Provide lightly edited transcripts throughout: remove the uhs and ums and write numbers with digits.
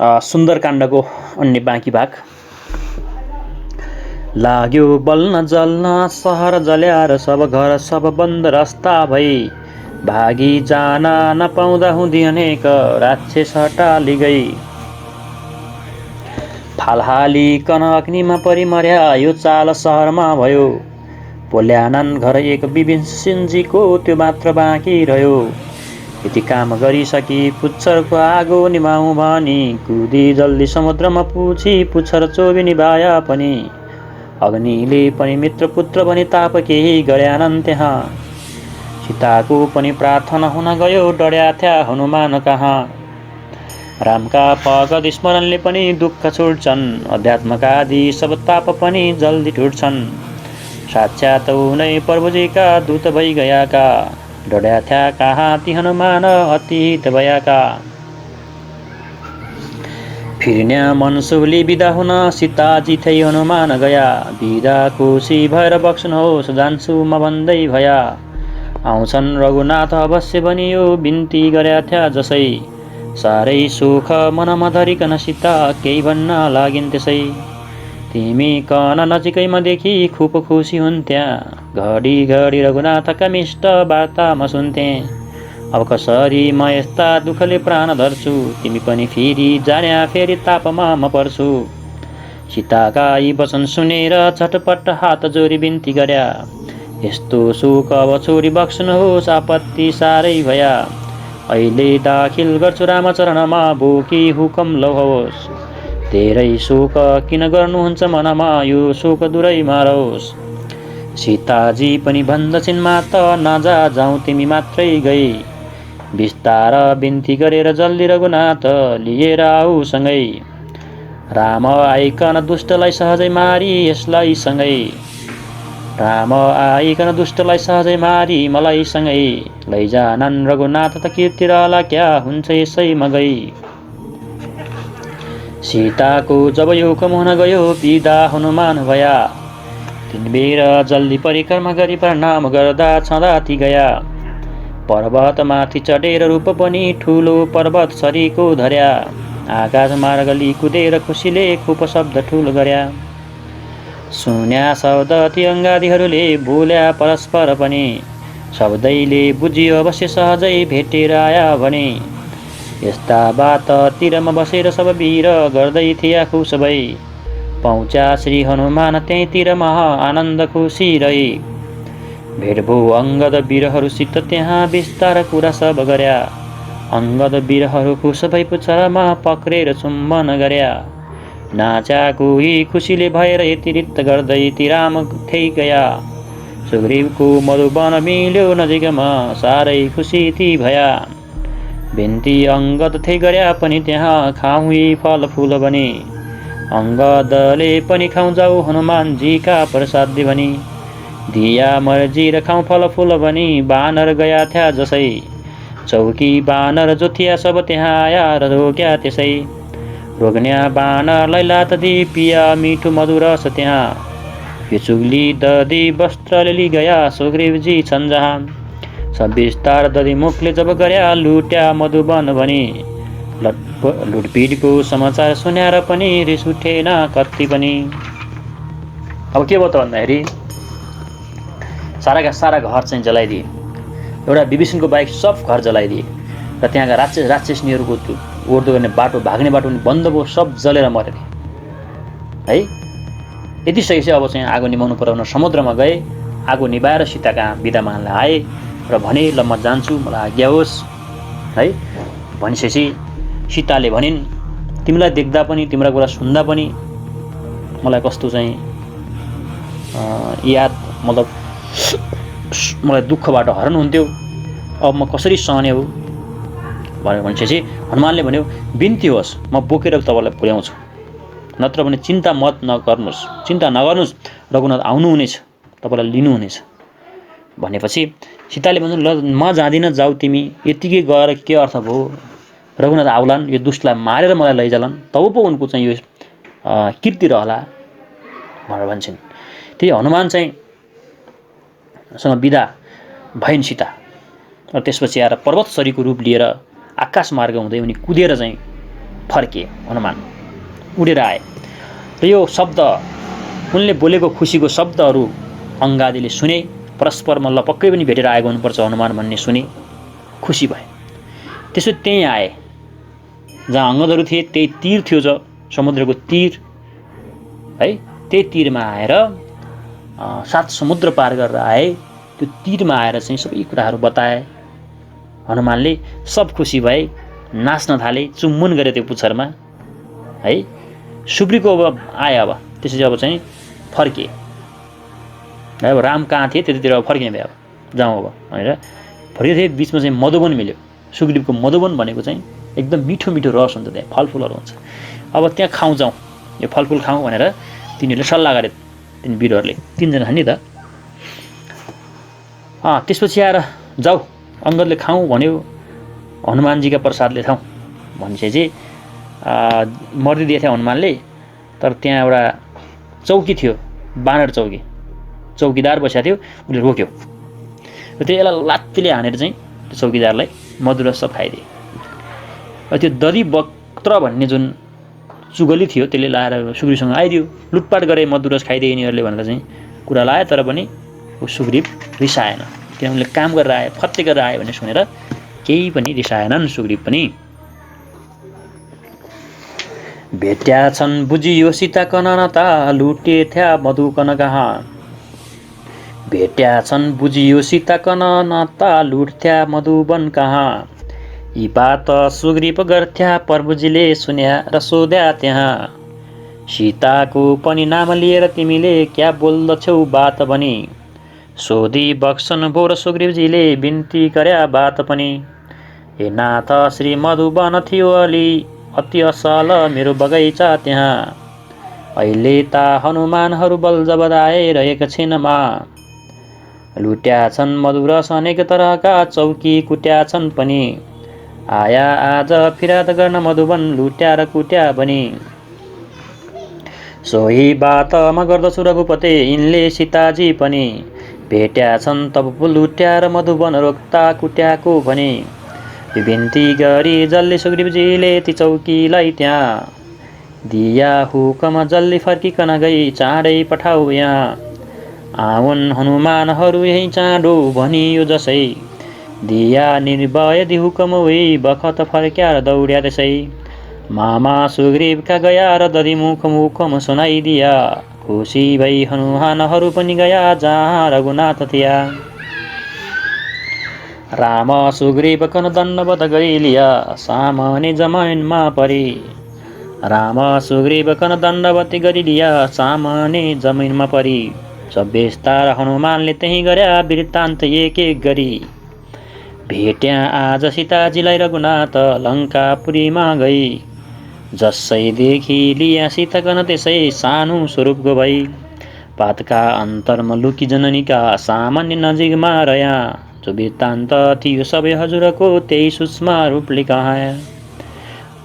सुन्दरकाण्डको अन्य बाँकी भाग। लाग्यो बल्न जल्न सहर जल्यार सब घर सब बन्द रस्ता भई, भागी जान नपाउँदा हुँदी अनेक राक्षस हटाली गई। फालहालीकन अग्निमा परि मर्या यो चाल सहरमा भयो, पोल्यानन् घर एक विभिषिणजीको त्यो मात्र बाँकी रह्यो। यति काम गरिसकी पुच्छरको आगो निभाउँ भनी, कुदी जल्दी समुद्रमा पुछी पुच्छर चोबी निभाया पनि। अग्निले पनि मित्र पुत्र भनी ताप केही गर्यानन् त्यहाँ, सीताको पनि प्रार्थना हुन गयो डढ्या थ्या हनुमान कहाँ। रामका भगत स्मरणले पनि दुःख छुट्छन्, अध्यात्मका आदि सब ताप पनि जल्दी टुट्छन्। साक्षात उनै प्रभुजीका दूत भई गएका, डढ्या थ्या कहाँ ती हनुमान अति हित भएका। फिर्न्या मनसुली बिदा हुन सीताजी थै हनुमान गया, बिदा खुसी भएर बक्सनुहोस् जान्छु म भन्दै भया। आउँछन् रघुनाथ अवश्य भनियो बिन्ती गर्या थ्या जसै, साह्रै सुख मनमा धरिकन सीता केही भन्न लागिन् त्यसै। तिमी कन नजिकैमा देखि खुब खुसी हुन्थ्या, घडी घडी रघुनाथका मिष्ट वार्ता म सुन्थे। अब कसरी म यस्ता दुःखले प्राण धर्छु, तिमी पनि फेरि जान्या फेरि तापमा म पर्छु। सीताका यी वचन सुनेर झटपट हात जोडी बिन्ती गर्या, यस्तो सुख अब छोडी बक्सनुहोस् आपत्ति साह्रै भया। अहिले दाखिल गर्छु रामचरणमा बोकी हुकम लहोस्, धेरै सुख किन गर्नुहुन्छ मनमा यो सुख दूरै मारोस्। सीताजी पनि भन्दछिन् मात नजा जाउँ तिमी मात्रै गई, बिस्तार बिन्ती गरेर जल्दी रघुनाथ लिएर आऊ सँगै। राम आइकन दुष्टलाई सहजै मारी यसलाई सँगै, राम आइकन दुष्टलाई सहजै मारी मलाई सँगै। लैजानन् रघुनाथ त कीर्ति रहला क्या हुन्छ यसैमा गई। सीताको जब यो हुकुम हुन गयो बिदा हनुमान भया, तीन बेर जल्दी परिक्रमा गरी प्रणाम गर्दा छँदा ती गया। पर्वत माथि चढेर रूप पनि ठुलो पर्वत सरीको धर्या, आकाश मार्गली कुदेर खुसीले खुब शब्द ठुलो गर्या। सुन्या शब्द ती अङ्गादीहरूले बोल्या परस्पर पनि, शब्दैले बुझियो अवश्य सहजै भेटेर आया भने। यस्ता बात तिरमा बसेर सब वीर गर्दै थिए खुस भई, पहुँच्या श्री हनुमान त्यही तिरमा आनन्द खुसी रही। भेट भो अङ्गद वीरहरूसित त्यहाँ विस्तार कुरा सब गर्या, अङ्गद वीरहरू खुस भई पुच्छरमा पक्रेर चुम्बन गर्या। नाचा कोही खुसीले भएर यतिरिक्त गर्दै ती राम थै गया, सुग्रीवको मधुवन मिल्यो नजिकमा साह्रै खुसी ती भया। बिन्ती अङ्गद थै गर्या पनि त्यहाँ खाउँ यी फल फुल बनी, अङ्गदले पनि खाउँ जाऊ हनुमानजीका प्रसाद भनी। दिया मर्जी र खाउँ फल फुल बनी बानर गया थ्या जसै, चौकी बानर जोथिया सब त्यहाँ आया र रोक्या त्यसै। रोक्न्या बानरलाई लात दी पिया मिठो मधुरस त्यहाँ, यो चुग्ली ददी वस्त्रले लि गया सुग्रीवजी छन् जहाँ। सब विस्तार ददी मुखले जब गर्या लुट्या मधुवन भनी, लुटपिटको समाचार सुन्याएर पनि रिस उठेन कति पनि। अब के भयो त भन्दाखेरि साराका सारा घर चाहिँ जलाइदिए, एउटा विभीषणको बाहेक सब घर जलाइदिए र त्यहाँका राक्षसनीहरूको ओर्दो गर्ने बाटो भाग्ने बाटो पनि बन्द भयो, सब जलेर मरे है। यति सकेपछि अब चाहिँ आगो निभाउनु पर्यो भनेर समुद्रमा गए। आगो निभाएर सीता कहाँ बिदा माग्न आए र भने ल म जान्छु मलाई आज्ञा होस् है। भनिसकेपछि सीताले भनिन्, तिमीलाई देख्दा पनि तिम्रो कुरा सुन्दा पनि मलाई कस्तो चाहिँ याद मतलब मलाई दुःखबाट हरण हुन्थ्यो, अब म कसरी सहने हो भनेर भनिसकेपछि हनुमानले भन्यो, बिन्ती होस् म बोकेर तपाईँलाई पुर्याउँछु, नत्र भने चिन्ता मत नगर्नुहोस्, चिन्ता नगर्नुहोस्, रघुनाथ आउनुहुनेछ, तपाईँलाई लिनुहुनेछ भनेपछि सीताले भन्नु, ल म जाँदिनँ जाऊ तिमी, यतिकै गएर के अर्थ भयो, रघुनाथ आउलान् यो दुष्टलाई मारेर मलाई लैजालान् तब पो उनको चाहिँ यो कीर्ति रहला भनेर भन्छन्। त्यही हनुमान चाहिँ सँग बिदा भइन् सीता र त्यसपछि आएर पर्वत सरीको रूप लिएर आकाश मार्ग हुँदै उनी कुदेर चाहिँ फर्के हनुमान, उडेर आए र यो शब्द उनले बोलेको खुसीको शब्दहरू अङ्गादीले सुने। परस्पर मल्ल पक्कै पनि भेटेर आएको हुनुपर्छ हनुमान भन्ने सुने, खुसी भए। त्यसो त्यहीँ आए जहाँ अङ्गदहरू थिए, त्यही तीर थियो जो समुद्रको तीर है, त्यही तीरमा आएर 7 समुद्र पार गरेर आए। त्यो तीरमा आएर चाहिँ सबै कुराहरू बताए। हनुमानले सब खुसी भए, नाच्न थाले, चुम्बन गरे त्यो पुच्छरमा है। सुग्रीवको अब आए, अब त्यसपछि अब चाहिँ फर्के। अब राम कहाँ थिए त्यतितिर अब फर्किने भयो, अब जाउँ अब भनेर फर्केको थिए। बिचमा चाहिँ मधुवन मिल्यो। सुग्रीवको मधुवन भनेको चाहिँ एकदम मिठो मिठो रस हुन्छ, त्यहाँ फलफुलहरू हुन्छ। अब त्यहाँ खाउँ, जाउँ, यो फलफुल खाउँ भनेर तिनीहरूले सल्लाह गरे। तिनी वीरहरूले 3 जना नि त। त्यसपछि आएर जाऊ, अङ्गदले खाउँ भन्यो, हनुमानजीका प्रसादले खाउँ भनेपछि मर्दी दिएको थियो हनुमानले। तर त्यहाँ एउटा चौकी थियो, बानर चौकी, चौकीदार बसेको थियो। उसले रोक्यो र त्यो यसलाई लात्तीले हानेर चाहिँ त्यो चौकीदारलाई मधुरस सब खाइदिए। त्यो दधी वक्त्र भन्ने जुन चुगली थियो त्यसले लाएर सुग्रीवसँग आइदियो। लुटपाट गरे, मधुरस खाइदिए यिनीहरूले भनेर चाहिँ कुरा लायो। तर पनि सुग्रीव रिसाएन, किन उनले काम गरेर आए, फत्ते गरेर आए भन्ने सुनेर केही पनि रिसाएनन् सुग्रीव पनि। भेट्या छन् बुझियो सीता कननता, लुटे थ्या मधु कन कहाँ। भेट्या छन् बुझियो सीता कननता, लुट्थ्या मधुवन कहाँ। यी बात सुग्रीव गर्थ्या, प्रभुजीले सुन्या र सोध्या त्यहाँ। सीताको पनि नाम लिएर तिमीले क्या बोल्दछौ बात भनी। सोधी बक्सन भो र सुग्रीवजीले बिन्ती गर्या बात पनि। हे नाथ श्री मधुवन थियो अलि, अति असल मेरो बगैँचा त्यहाँ। अहिले ता हनुमानहरू बल जबदाए रहेका छिनमा। लुट्या छन् मधुरस अनेक तरहका, चौकी कुट्या छन् पनि। आया आज फिराद गर्न मधुवन, लुट्या र कुट्या बनी। सोही बात म गर्दछु रघुपते, यिनले सीताजी पनि। भेट्या छन् तब लुट्या र मधुवन, रोक्ता कुट्याको भने। बिन्ती गरी जल्दी सुग्रीवजीले ती चौकीलाई त्यहाँ। दिया हुकम जल्दी फर्किकन गई, चाँडै पठाऊ यहाँ। आउन् हनुमानहरू यही चाँडो भनियो जसै। दिया निर्भय दि हुकम होइ, बखत फर्क्या र दौड्या त्यसै। मामा सुग्रीवका गया र दधि मुखम सुनाइदिया। खुसी भई हनुमानहरू पनि गया जहाँ रघुनाथ थिया। राम सुग्रीव कन दण्डवत गरिलिया, सामने जमिनमा परी। राम सुग्रीव कन दण्डवत गरिलिया, सामने जमिनमा परी। सब विस्तार हनुमानले त्यही गर्या, वृत्तान्त एक एक गरी। भेट्या आज सीताजीलाई रघुनाथ, लङ्कापुरीमा गई। जसै देखि लिया सीता कन त्यसै, सानो स्वरूपको भई। पातका अन्तरमा लुकी जननीका, सामान्य नजिकमा रह्या। जो वृत्तान्त थियो सबै हजुरको, त्यही सूक्ष्म रूपले कहाँ।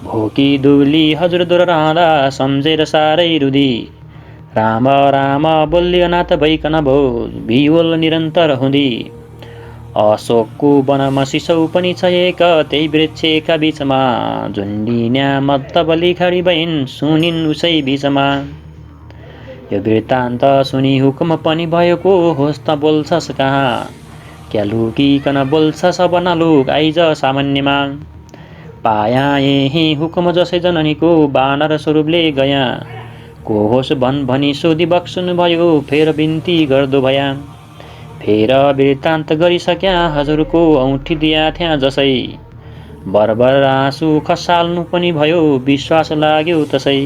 भोकी दुब्ली हजुर दोहोऱ्याउँदा, सम्झेर साह्रै रुदी। राम राम बोल्ली अनाथ भइकन भो, बिहोल निरन्तर हुँदी। अशोकको वनमा सिसौ पनि छ एक, त्यही वृक्षका बीचमा। झुन्डिन्या मत्तबली खडी भइन्, सुनिन् उसै बीचमा। यो वृत्तान्त सुनि हुकुम पनि भएको, होस् त बोल्छस् कहाँ। क्या लुकिकन बोल्छस् अब नलुक, आइज सामान्यमा। पाया यही हुकुम जसै जननीको, बानर स्वरूपले गया। को होस् भनी सोधी बक्सुनु भयो, फेर बिन्ती गर्दो भया। फेर वृत्तान्त गरिसक्या हजुरको, औँठी दिया थ्या जसै। बरबर आँसु खसाल्नु पनि भयो, विश्वास लाग्यो तसै।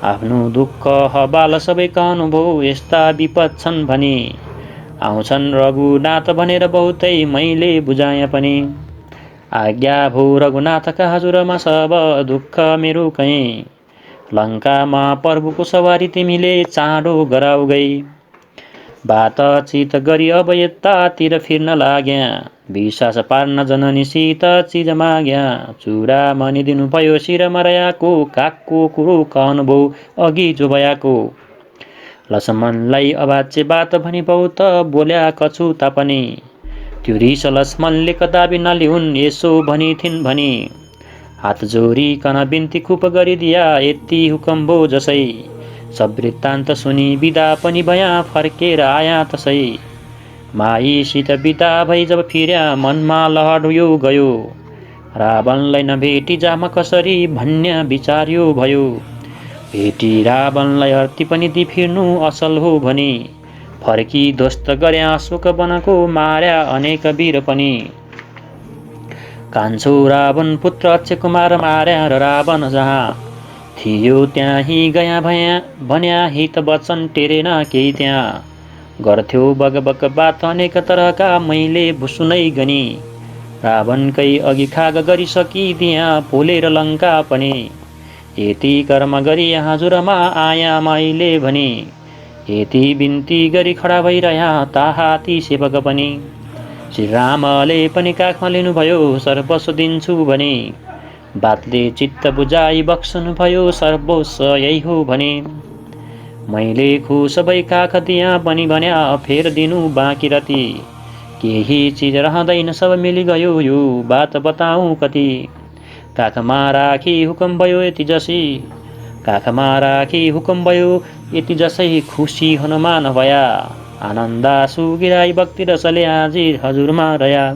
आफ्नो दुःख हबाल सबै कहनुभयो, यस्ता विपद छन् भनी। आउँछन् रघुनाथ भनेर बहुतै मैले बुझाएँ पनि। आज्ञा भो रघुनाथका हजुरमा सब दुःख मेरो कहीँ। लङ्कामा प्रभुको सवारी तिमीले चाँडो गराउ गई। बातचित गरी अब यतातिर फिर्न लाग्या। विश्वास पार्न जननी सीता चिज माग्या। चुडामणि दिनुभयो शिरमा रहेको, कागको कुरो कहनुभयो अघि जो भयाको। लक्ष्मणलाई अबाच्य बात भनी बहुत बोल्या कछु तापनि। त्यो रिस लक्ष्मणले कदापि नलिउन्, यसो भनिथिन् भनी। हात जोडिकन बिन्ती खुप गरिदिया, यति हुकम भो जसै। सब वृत्तान्त सुनि बिदा पनि भया, फर्केर आया तसै। माईसित बिदा भई जब फिर्या, मनमा लहर यो गयो। रावणलाई नभेटी जाम कसरी, भन्ने विचार्यो भयो। भेटी रावणलाई अर्ती पनि दि फिर्नु असल हो भनी। फर्की ध्वस्त गर्या अशोक वनको, मार्या अनेक वीर पनि। कान्छो रावण पुत्र अक्षय कुमार मार्या, र रावण जहाँ थियो त्यहीँ गया भया, भन्या हित वचन टेरेन केही त्यहाँ। गर्थ्यो बगबग बात अनेक तरहका, मैले सुनै गनी। रावणकै अघि खाग गरिसकिदिया, पोलेर लङ्का पनि। यति कर्म गरी हजुरमा आया मैले भनी। यति बिन्ती गरी खडा भइरह्या, ताहा ती सेवक पनि। श्री रामले पनि काखमा लिनुभयो, सर्वस्व दिन्छु भनी। बातले चित्त बुझाई बक्सनु भयो, सर्वस्व यही हो भने। मैले खुस भई काख दिया पनि भन्या, फेर दिनु बाँकी रति। केही चिज रहँदैन सब मिली गयो, यो बात बताऊँ कति। काखमा राखी हुकुम भयो यति जसै, काखमा राखी हुकुम भयो यति जसै। खुसी हनुमान भया, आनन्दासु गिराई भक्ति रसले हाजिर हजुरमा रह्या।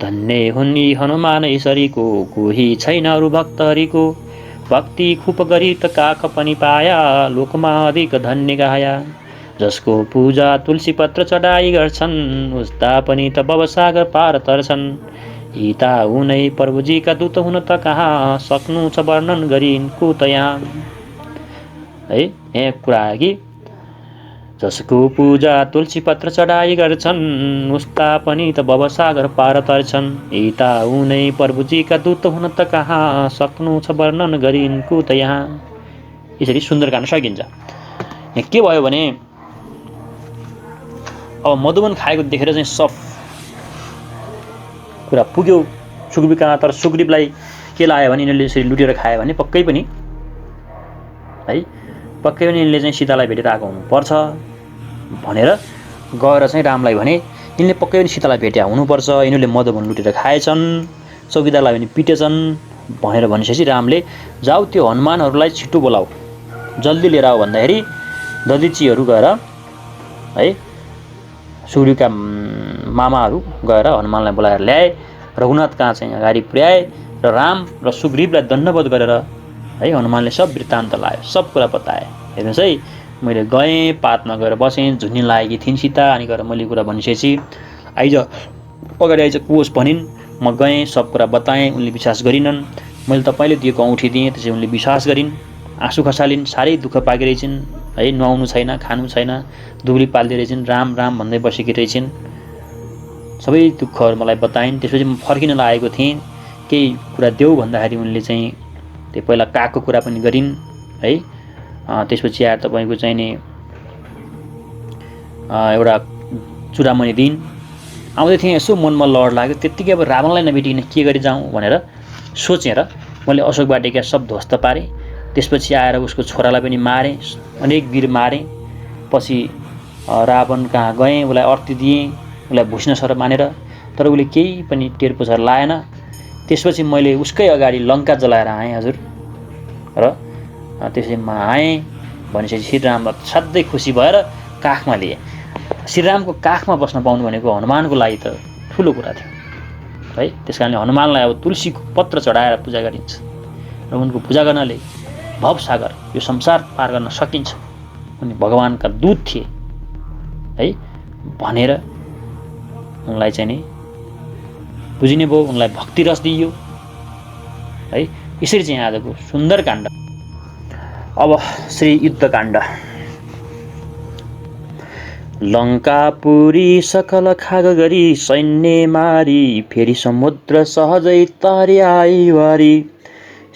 धन्य हुन् यी हनुमान यसरीको, कोही छैन अरू भक्त हरिको। भक्ति खुप गरी त काख पनि पाया, लोकमा अधिक धन्य गाया। जसको पूजा तुलसी पत्र चढाई गर्छन्, उस्ता पनि त भवसागर पार तर्छन्। यीता उनै प्रभुजीका दूत हुन त कहाँ, सक्नु छ वर्णन गरी यिनको त यहाँ। है यहाँ कुरा आयो कि जसको पूजा तुलसी पत्र चढाई गर्छन्, उस्ता पनि त भवसागर पार तर्छन्। यीता उनै प्रभुजीका दूत हुन त कहाँ, सक्नु छ वर्णन गरी यिनको त यहाँ। यसरी सुन्दरकाण्ड सकिन्छ। यहाँ के भयो भने अब मधुवन खाएको देखेर चाहिँ सब कुरा पुग्यो सुग्रीवका। तर सुग्रीवलाई के लाग्यो भने यिनीहरूले यसरी लुटेर खायो भने पक्कै पनि है, पक्कै पनि यिनले चाहिँ सीतालाई भेटेर आएको हुनुपर्छ भनेर गएर चाहिँ रामलाई भने यिनले पक्कै पनि सीतालाई भेट्या हुनुपर्छ, यिनीहरूले मधुवन लुटेर खाएछन्, चौकीदारलाई पनि पिटेछन् भनेर भनिसकेपछि रामले जाऊ त्यो हनुमानहरूलाई छिटो बोलाऊ, जल्दी लिएर आऊ भन्दाखेरि दधिचीहरू गएर है सुग्रीवका मामाहरू गएर हनुमानलाई बोलाएर ल्याए। रघुनाथ कहाँ चाहिँ अगाडि पुर्याए र राम र सुग्रीवलाई दण्डवत गरेर है हनुमानले सब वृत्तान्त लायो, सब कुरा बताए। हेर्नुहोस् है, मैले गएँ पातमा गएर बसेँ, झुन्नी लागेकी थिइन् सीता, अनि गएर मैले कुरा भनिसकेपछि आइज अगाडि आइज कोस भनिन्। म गएँ, सब कुरा बताएँ, उनले विश्वास गरिनन्। मैले तपाईँले दिएको औँठी दिएँ, त्यसै उनले विश्वास गरिन्, आँसु खसालिन्, साह्रै दुःख पाएकी रहेछन् है, नुहाउनु छैन, खानु छैन, दुब्ली पाल्दै रहेछन्, राम राम भन्दै बसेकी रहेछन्। सबै दुःखहरू मलाई बताइन्। त्यसपछि म फर्किन लागेको थिएँ, केही कुरा देऊ भन्दाखेरि उनले चाहिँ त्यो पहिला कागको कुरा पनि गरिन् है। त्यसपछि आएर तपाईँको चाहिँ नि एउटा चुडामणि दिन आउँदै थिएँ, यसो मनमा लड लाग्यो। त्यत्तिकै अब रावणलाई नभेटिकन के गरी जाउँ भनेर सोचेर मैले अशोक वाटिका सब ध्वस्त पारेँ। त्यसपछि आएर उसको छोरालाई पनि मारेँ, अनेक वीर मारेँ। पछि रावण कहाँ गएँ, उसलाई अर्ती दिएँ, उसलाई भुस्न मानेर, तर उसले केही पनि टेर पुछार लाएन। त्यसपछि मैले उसकै अगाडि लङ्का जलाएर आएँ हजुर, र त्यसपछि म आएँ भनेपछि श्रीराम असाध्यै खुसी भएर काखमा लिए। श्रीरामको काखमा बस्न पाउनु भनेको हनुमानको लागि त ठुलो कुरा थियो है। त्यस कारणले हनुमानलाई अब तुलसीको पत्र चढाएर पूजा गरिन्छ र उनको पूजा गर्नाले भवसागर यो संसार पार गर्न सकिन्छ, उनी भगवानका दूत थिए है भनेर उनलाई चाहिँ नि बुझिने भयो, उनलाई भक्ति रस दिइयो है। यसरी चाहिँ आजको सुन्दर काण्ड। अब श्री युद्धकाण्ड। लङ्कापुरी सकल खाग गरी सैन्य मारी, फेरि समुद्र सहजै तरी आई वारी।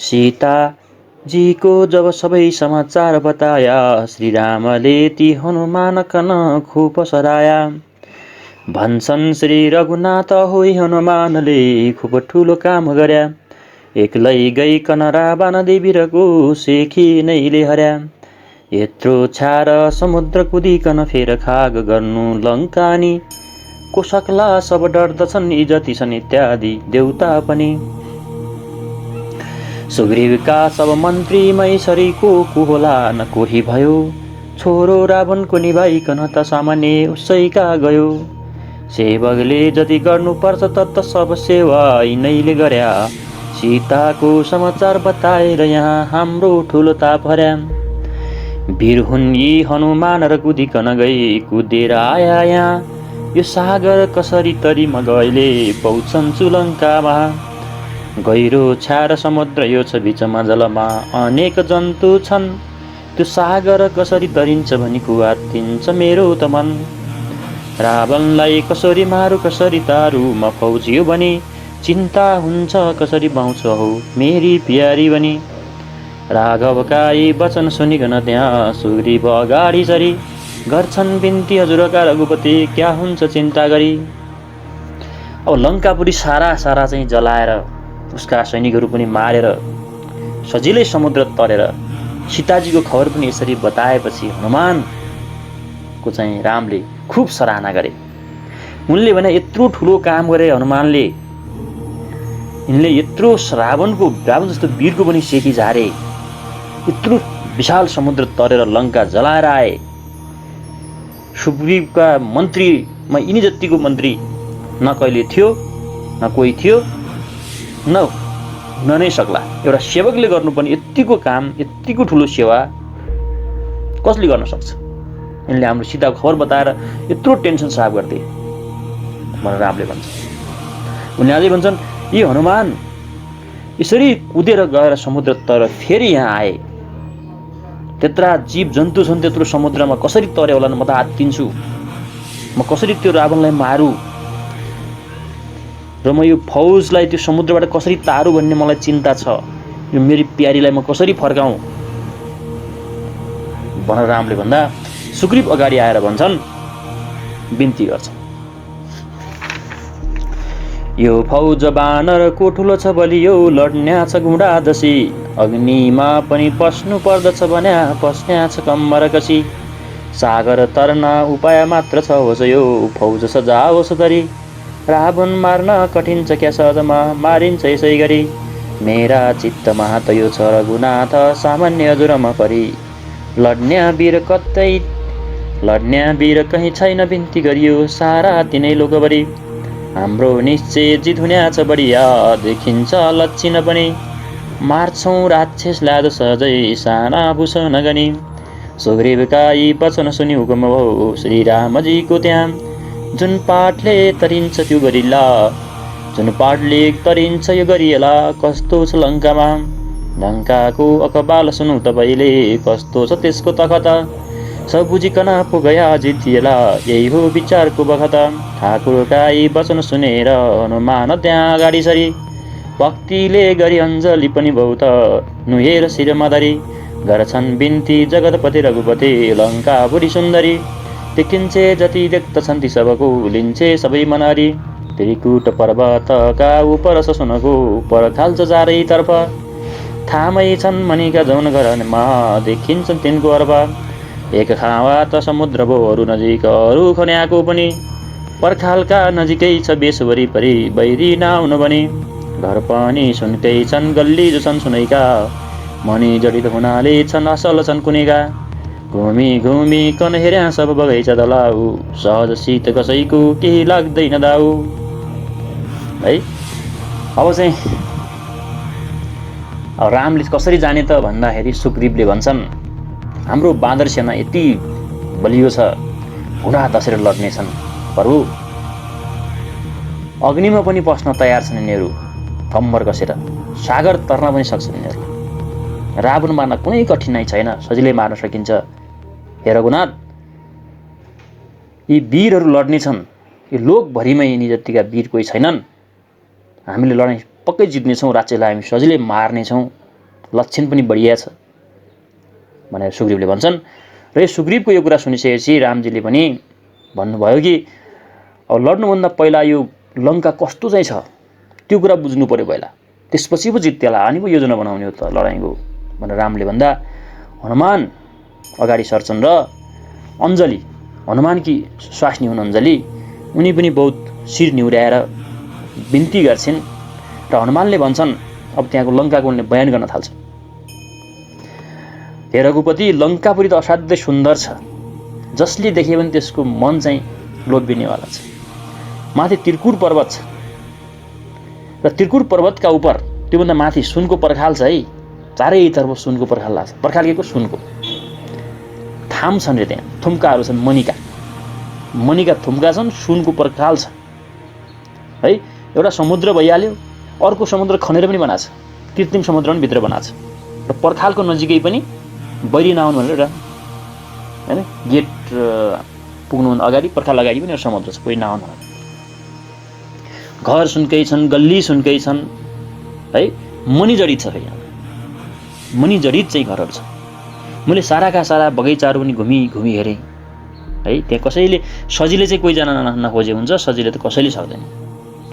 सीताजीको जब सबै समाचार बताया, श्रीरामले ती हनुमानकन खुब सराया। भन्छन् श्री रघुनाथ होइ हनुमानले खुब ठुलो काम गर्या। एक्लै गइकन रावण देवीरको सेखी नैले हर्या। यत्रो छार समुद्र कुदिकन फेर खाग गर्नु लङ्कानी। को सक्ला सब डर्दछन् यी जति छन् इत्यादि देउता पनि। सुग्रीवका सब मन्त्रीमै सरीको को होला न कोही भयो। छोरो रावणको निभाइकन त सामान्य उसैका गयो। सेवकले जति गर्नुपर्छ त सब सेवा यिनैले गर्या। सीताको समाचार बताएर यहाँ हाम्रो ठुलो ताप हर्या। वीर हुन् यी हनुमान र कुदिकन गई कुदेर आया यहाँ। यो सागर कसरी तरीमा गएले पौछन् लङ्कामा। गहिरो छार समुद्र यो छ बिचमा जलमा अनेक जन्तु छन्। त्यो सागर कसरी तरिन्छ भनी कुवात्तिन्छ मेरो त मन। रावणलाई कसरी मारु कसरी तारु म फौजी हो भनी चिन्ता हुन्छ कसरी पाउँछ हो मेरी प्यारी भनी। राघवका यी वचन सुनिकन त्यहाँ सुग्रीव अगाडि सरी गर्छन् बिन्ती हजुरका रघुपति क्या हुन्छ चिन्ता गरी। अब लङ्कापुरी सारा चाहिँ जलाएर उसका सैनिकहरू पनि मारेर सजिलै समुद्र तरेर सीताजीको खबर पनि यसरी बताएपछि हनुमानको चाहिँ रामले खुब सराहना गरे। उनले भने यत्रो ठुलो काम गरे हनुमानले, यिनले यत्रो रावण जस्तो वीरको पनि सेकी झारे। यत्रो विशाल समुद्र तरेर लङ्का जलाएर आए। सुग्रीवका मन्त्रीमा यिनी जतिको मन्त्री न कहिले थियो न कोही थियो न हुन नै सक्ला। एउटा सेवकले गर्नुपर्ने यत्तिको काम यत्तिको ठुलो सेवा कसले गर्न सक्छ। यिनले हाम्रो सीताको खबर बताएर यत्रो टेन्सन साफ गर्थे भनेर रामले भन्छ। उनले अझै भन्छन् यी हनुमान यसरी कुदेर गएर समुद्र तर फेरि यहाँ आए। त्यत्रा जीव जन्तु छन् त्यत्रो समुद्रमा कसरी तरे होला म त आत्तिन्छु। म कसरी त्यो रावणलाई मारू र म यो फौजलाई त्यो समुद्रबाट कसरी तारू भन्ने मलाई चिन्ता छ। यो मेरी प्यारीलाई म कसरी फर्काउँ भनेर रामले भन्दा सुग्रीव अगाडि आएर भन्छन्, बिन्ती गर्छन्। यो फौज बानरको ठुलो छ बलियो लड्न्या छ घुँडा दसी। अग्निमा पनि पस्नु पर्दछ भन्या पस्न्या छ कम्मर कसी। सागर तर्न उपाय मात्र छ होस् यो फौज सजाओस् तरी। रावण मार्न कठिन छ क्या सहजमा मारिन्छ यसै गरी। मेरा चित्तमा त यो छ रघुनाथ सामान्य हजुरमा परी। लड्न्या वीर कहीँ छैन बिन्ती गरियो सारा तिनै लोकभरि। हाम्रो निश्चय जित हुन्या छ बढिया देखिन्छ लक्षिण पनि। मार्छौँ राक्षस लाद सहजै साना भूष नगनी। सुग्रीवका यी वचन सुनि हुकुम भयो श्रीरामजीको त्यहाँ। जुन पाठले तरिन्छ त्यो गरिला जुन पाठले तरिन्छ यो गरिएला। कस्तो छ लङ्कामा लङ्काको अकबाल सुनौ तपाईँले कस्तो छ त्यसको तखत। सब बुझिकन पो गया जितिएला यही हो विचारको बखत। ठाकुरका यी वचन सुनेर हनुमान त्यहाँ अगाडि सरी। भक्तिले गरी अञ्जली पनि बहुत नुहेर शिरमा धरी। गर्छन् बिन्ती जगतपति रघुपति लङ्कापुरी सुन्दरी। देखिन्छे जति देख्द छन् ती सबको लिन्छे सबै मनहरी। त्रिकुट पर्वतका उपर सुनको पर खाल्छ चारैतर्फ। थामै छन् मणिका जौन घरमा देखिन्छन् तिनको अर्ब। एक खावा त समुद्र भो अरू नजिक अरू खन्याको पनि। पर्खालका नजिकै छ बेस वरिपरि बैरी नआउनु भने। घर पनि सुनकै छन् गल्ली जो छन् सुनैका। मणि जडित हुनाले छन् असल छन् कुनेका। घुमी घुमी कन हेर्या सब बगैँचा दलाउ सहज शीत कसैको केही लाग्दैन दाउ। है अब चाहिँ रामले कसरी जाने त भन्दाखेरि सुग्रीवले भन्छन् हाम्रो बाँदर सेना यति बलियो छ घुँडा तसेर लड्ने छन् प्रभु। अग्निमा पनि पस्न तयार छन् यिनीहरू कम्मर कसेर। सागर तर्न पनि सक्छन् यिनीहरू। रावण मार्न कुनै कठिनाइ छैन सजिलै मार्न सकिन्छ। हे रघुनाथ यी वीरहरू लड्ने छन् यो लोकभरिमै यिनी जतिका वीर कोही छैनन्। हामीले लडाइँ पक्कै जित्नेछौँ राक्षसलाई हामी सजिलै मार्नेछौँ लक्षण पनि बढिया छ भनेर सुग्रीवले भन्छन्। र यो सुग्रीवको यो कुरा सुनिसकेपछि रामजीले पनि भन्नुभयो कि अब लड्नुभन्दा पहिला यो लङ्का कस्तो चाहिँ छ त्यो कुरा बुझ्नु पर्यो पहिला त्यसपछि पो जित्तेला अनि पो योजना बनाउने हो त लडाइँको भनेर रामले भन्दा हनुमान अगाडि सर्छन् र अञ्जली हनुमानकी स्वास्नी हुन् अञ्जली उनी पनि बहुत शिर निहुर्याएर बिन्ती गर्छिन् र हनुमानले भन्छन् अब त्यहाँको लङ्काको उनले बयान गर्न थाल्छ। हे रघुपति, लङ्कापुरी त असाध्यै सुन्दर छ, जसले देखे भने त्यसको मन चाहिँ लोभिनेवाला छ। माथि त्रिकुट पर्वत छ र त्रिकुट पर्वतका उप त्योभन्दा माथि सुनको पर्खाल छ है, चारैतर्फ सुनको पर्खाल लाग्छ। पर्खाल के को? सुनको थाम छन् रे, त्यहाँ थुम्काहरू छन्, मणिका थुम्का छन्, सुनको पर्खाल छ है। एउटा समुद्र भइहाल्यो, अर्को समुद्र खनेर पनि बनाएको छ, कृत्रिम समुद्र पनि भित्र बनाएको छ। र पर्खालको नजिकै पनि बैरी नाउन भनेर एउटा हैन गेट पुग्नुभन्दा अगाडि पर्खाल अगाडि पनि एउटा समुद्र छ, बैरी नाउन भनेर। घर सुनकै छन्, गल्ली सुनकै छन् है, मणिजडित छ। यहाँ मणिजडित चाहिँ घरहरू छ। मैले साराका सारा बगैँचाहरू पनि घुमी हेरेँ है। त्यहाँ कसैले सजिलै चाहिँ कोही जान नखोजे हुन्छ, सजिलै त कसैले सक्दैन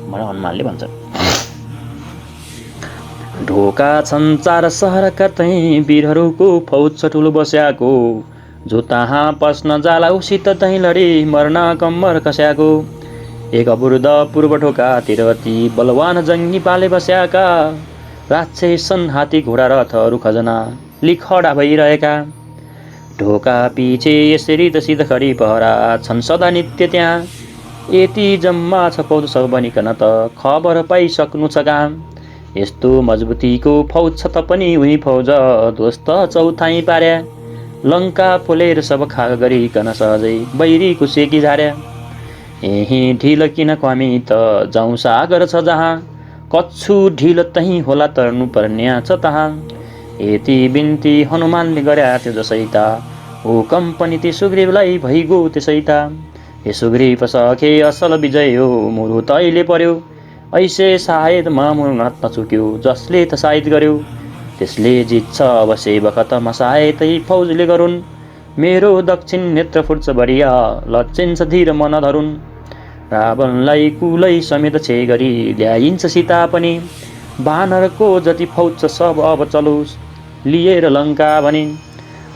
भनेर हनुमानले भन्छ। ढोका छन् चार सहरका तै वीरहरूको फौज छ ठुलो बस्याको, जो तहाँ पस्न जाला उसित तै लडी मर्न कम्मर कस्याको। एक अवरुद्ध पूर्व ढोका तिरवती बलवान जङ्गी पाले बस्याका, राक्षस छन् हात्ती घोडा रथहरू खजना लिखडा भइरहेका। ढोका पिछे यसरी त सिध खडी पहरा छन् सदा नित्य त्यहाँ, यति जम्मा छ फौज सब बनिकन त खबर पाइसक्नु छ काम। यस्तो मजबुतीको फौज छ त पनि उही फौज ध्वस्त चौथाइ पार्या, लङ्का पोलेर सब खाग गरिकन सहजै बैरीको सेकी झार्या। यही ढिल किन क्वामी त जाउँ सागर छ जहाँ, कच्छु ढिल तही होला तर्नु पर्ने छ तहाँ। यति बिन्ती हनुमानले गर्या थियो जसैता, हुकम पनि ती सुग्रीवलाई भइगयो त्यसैता। हे सुग्रीव सखे असल विजय हो, मुरु तैले पर्यो, ऐसे सायद मामुर नत नचुक्यो, जसले त सायद गर्यो त्यसले जित्छ अवश्य बखतमा सायदै फौजले गरून्। मेरो दक्षिण नेत्र फुट्छ बढिया, लक्षिन्छ धीर मन धरुन्। रावणलाई कुलै समेत छे गरी ल्याइन्छ सीता पनि, बानरको जति फौज छ सब अब चलोस् लिएर लङ्का भने।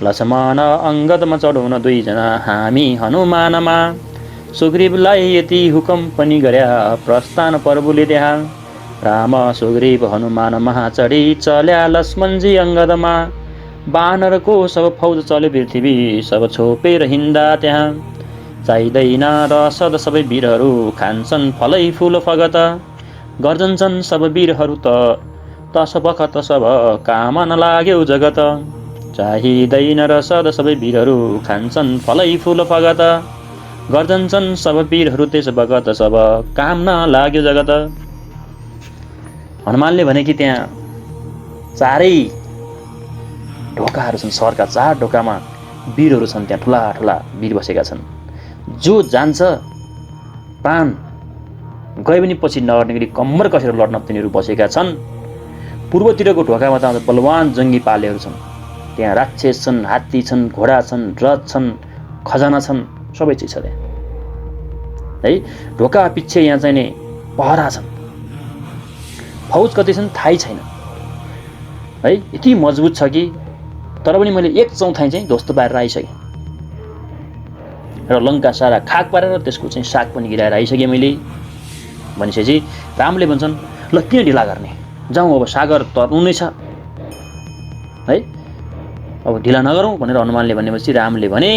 लक्ष्मण अङ्गदमा चढौँ न दुईजना हामी हनुमानमा, सुग्रीवलाई यति हुकम पनि गर्या प्रस्थान प्रभुले त्यहाँ। राम सुग्रीव हनुमान महा चढी चल्या लक्ष्मणजी अङ्गदमा, बानरको सब फौज चल्यो पृथ्वी सब छोपेर हिँड्दा त्यहाँ। चाहिँदैन रसद सबै वीरहरू खान्छन् फलै फुल फगत, गर्जन्छन् सब वीरहरू त बखत सब काम नलाग्यो जगत। चाहिँदैन रसद सबै वीरहरू खान्छन् फलै फुल फगत, गर्जन्छन् सब वीरहरू त्यस बखत सब काम नलाग्यो जगत। हनुमानले भने कि त्यहाँ चारै ढोकाहरू छन्, सहरका चार ढोकामा वीरहरू छन्, त्यहाँ ठुला ठुला वीर बसेका छन्। जो जान्छ प्राण गए पनि पछि नगर्ने गरी कम्मर कसेर लड्न तिनीहरू बसेका छन्। पूर्वतिरको ढोकामा त बलवान जङ्गी पालेहरू छन्, त्यहाँ राक्षस छन्, हात्ती छन्, घोडा छन्, रथ छन्, खजाना छन्, सबै चिज छ त्यहाँ है। ढोका पिच्छे यहाँ चाहिँ नि पहरा छन्, फौज कति छन् थाहै छैन है। यति मजबुत छ कि तर पनि मैले 1/4 चाहिँ ध्वस्त पारेर आइसकेँ र लङ्का सारा खाक पारेर त्यसको चाहिँ साग पनि गिराएर आइसकेँ मैले भनेपछि रामले भन्छन् ल किन ढिला गर्ने, जाउँ अब सागर तर्नु नै छ है, अब ढिला नगरौँ भनेर हनुमानले भनेपछि रामले भने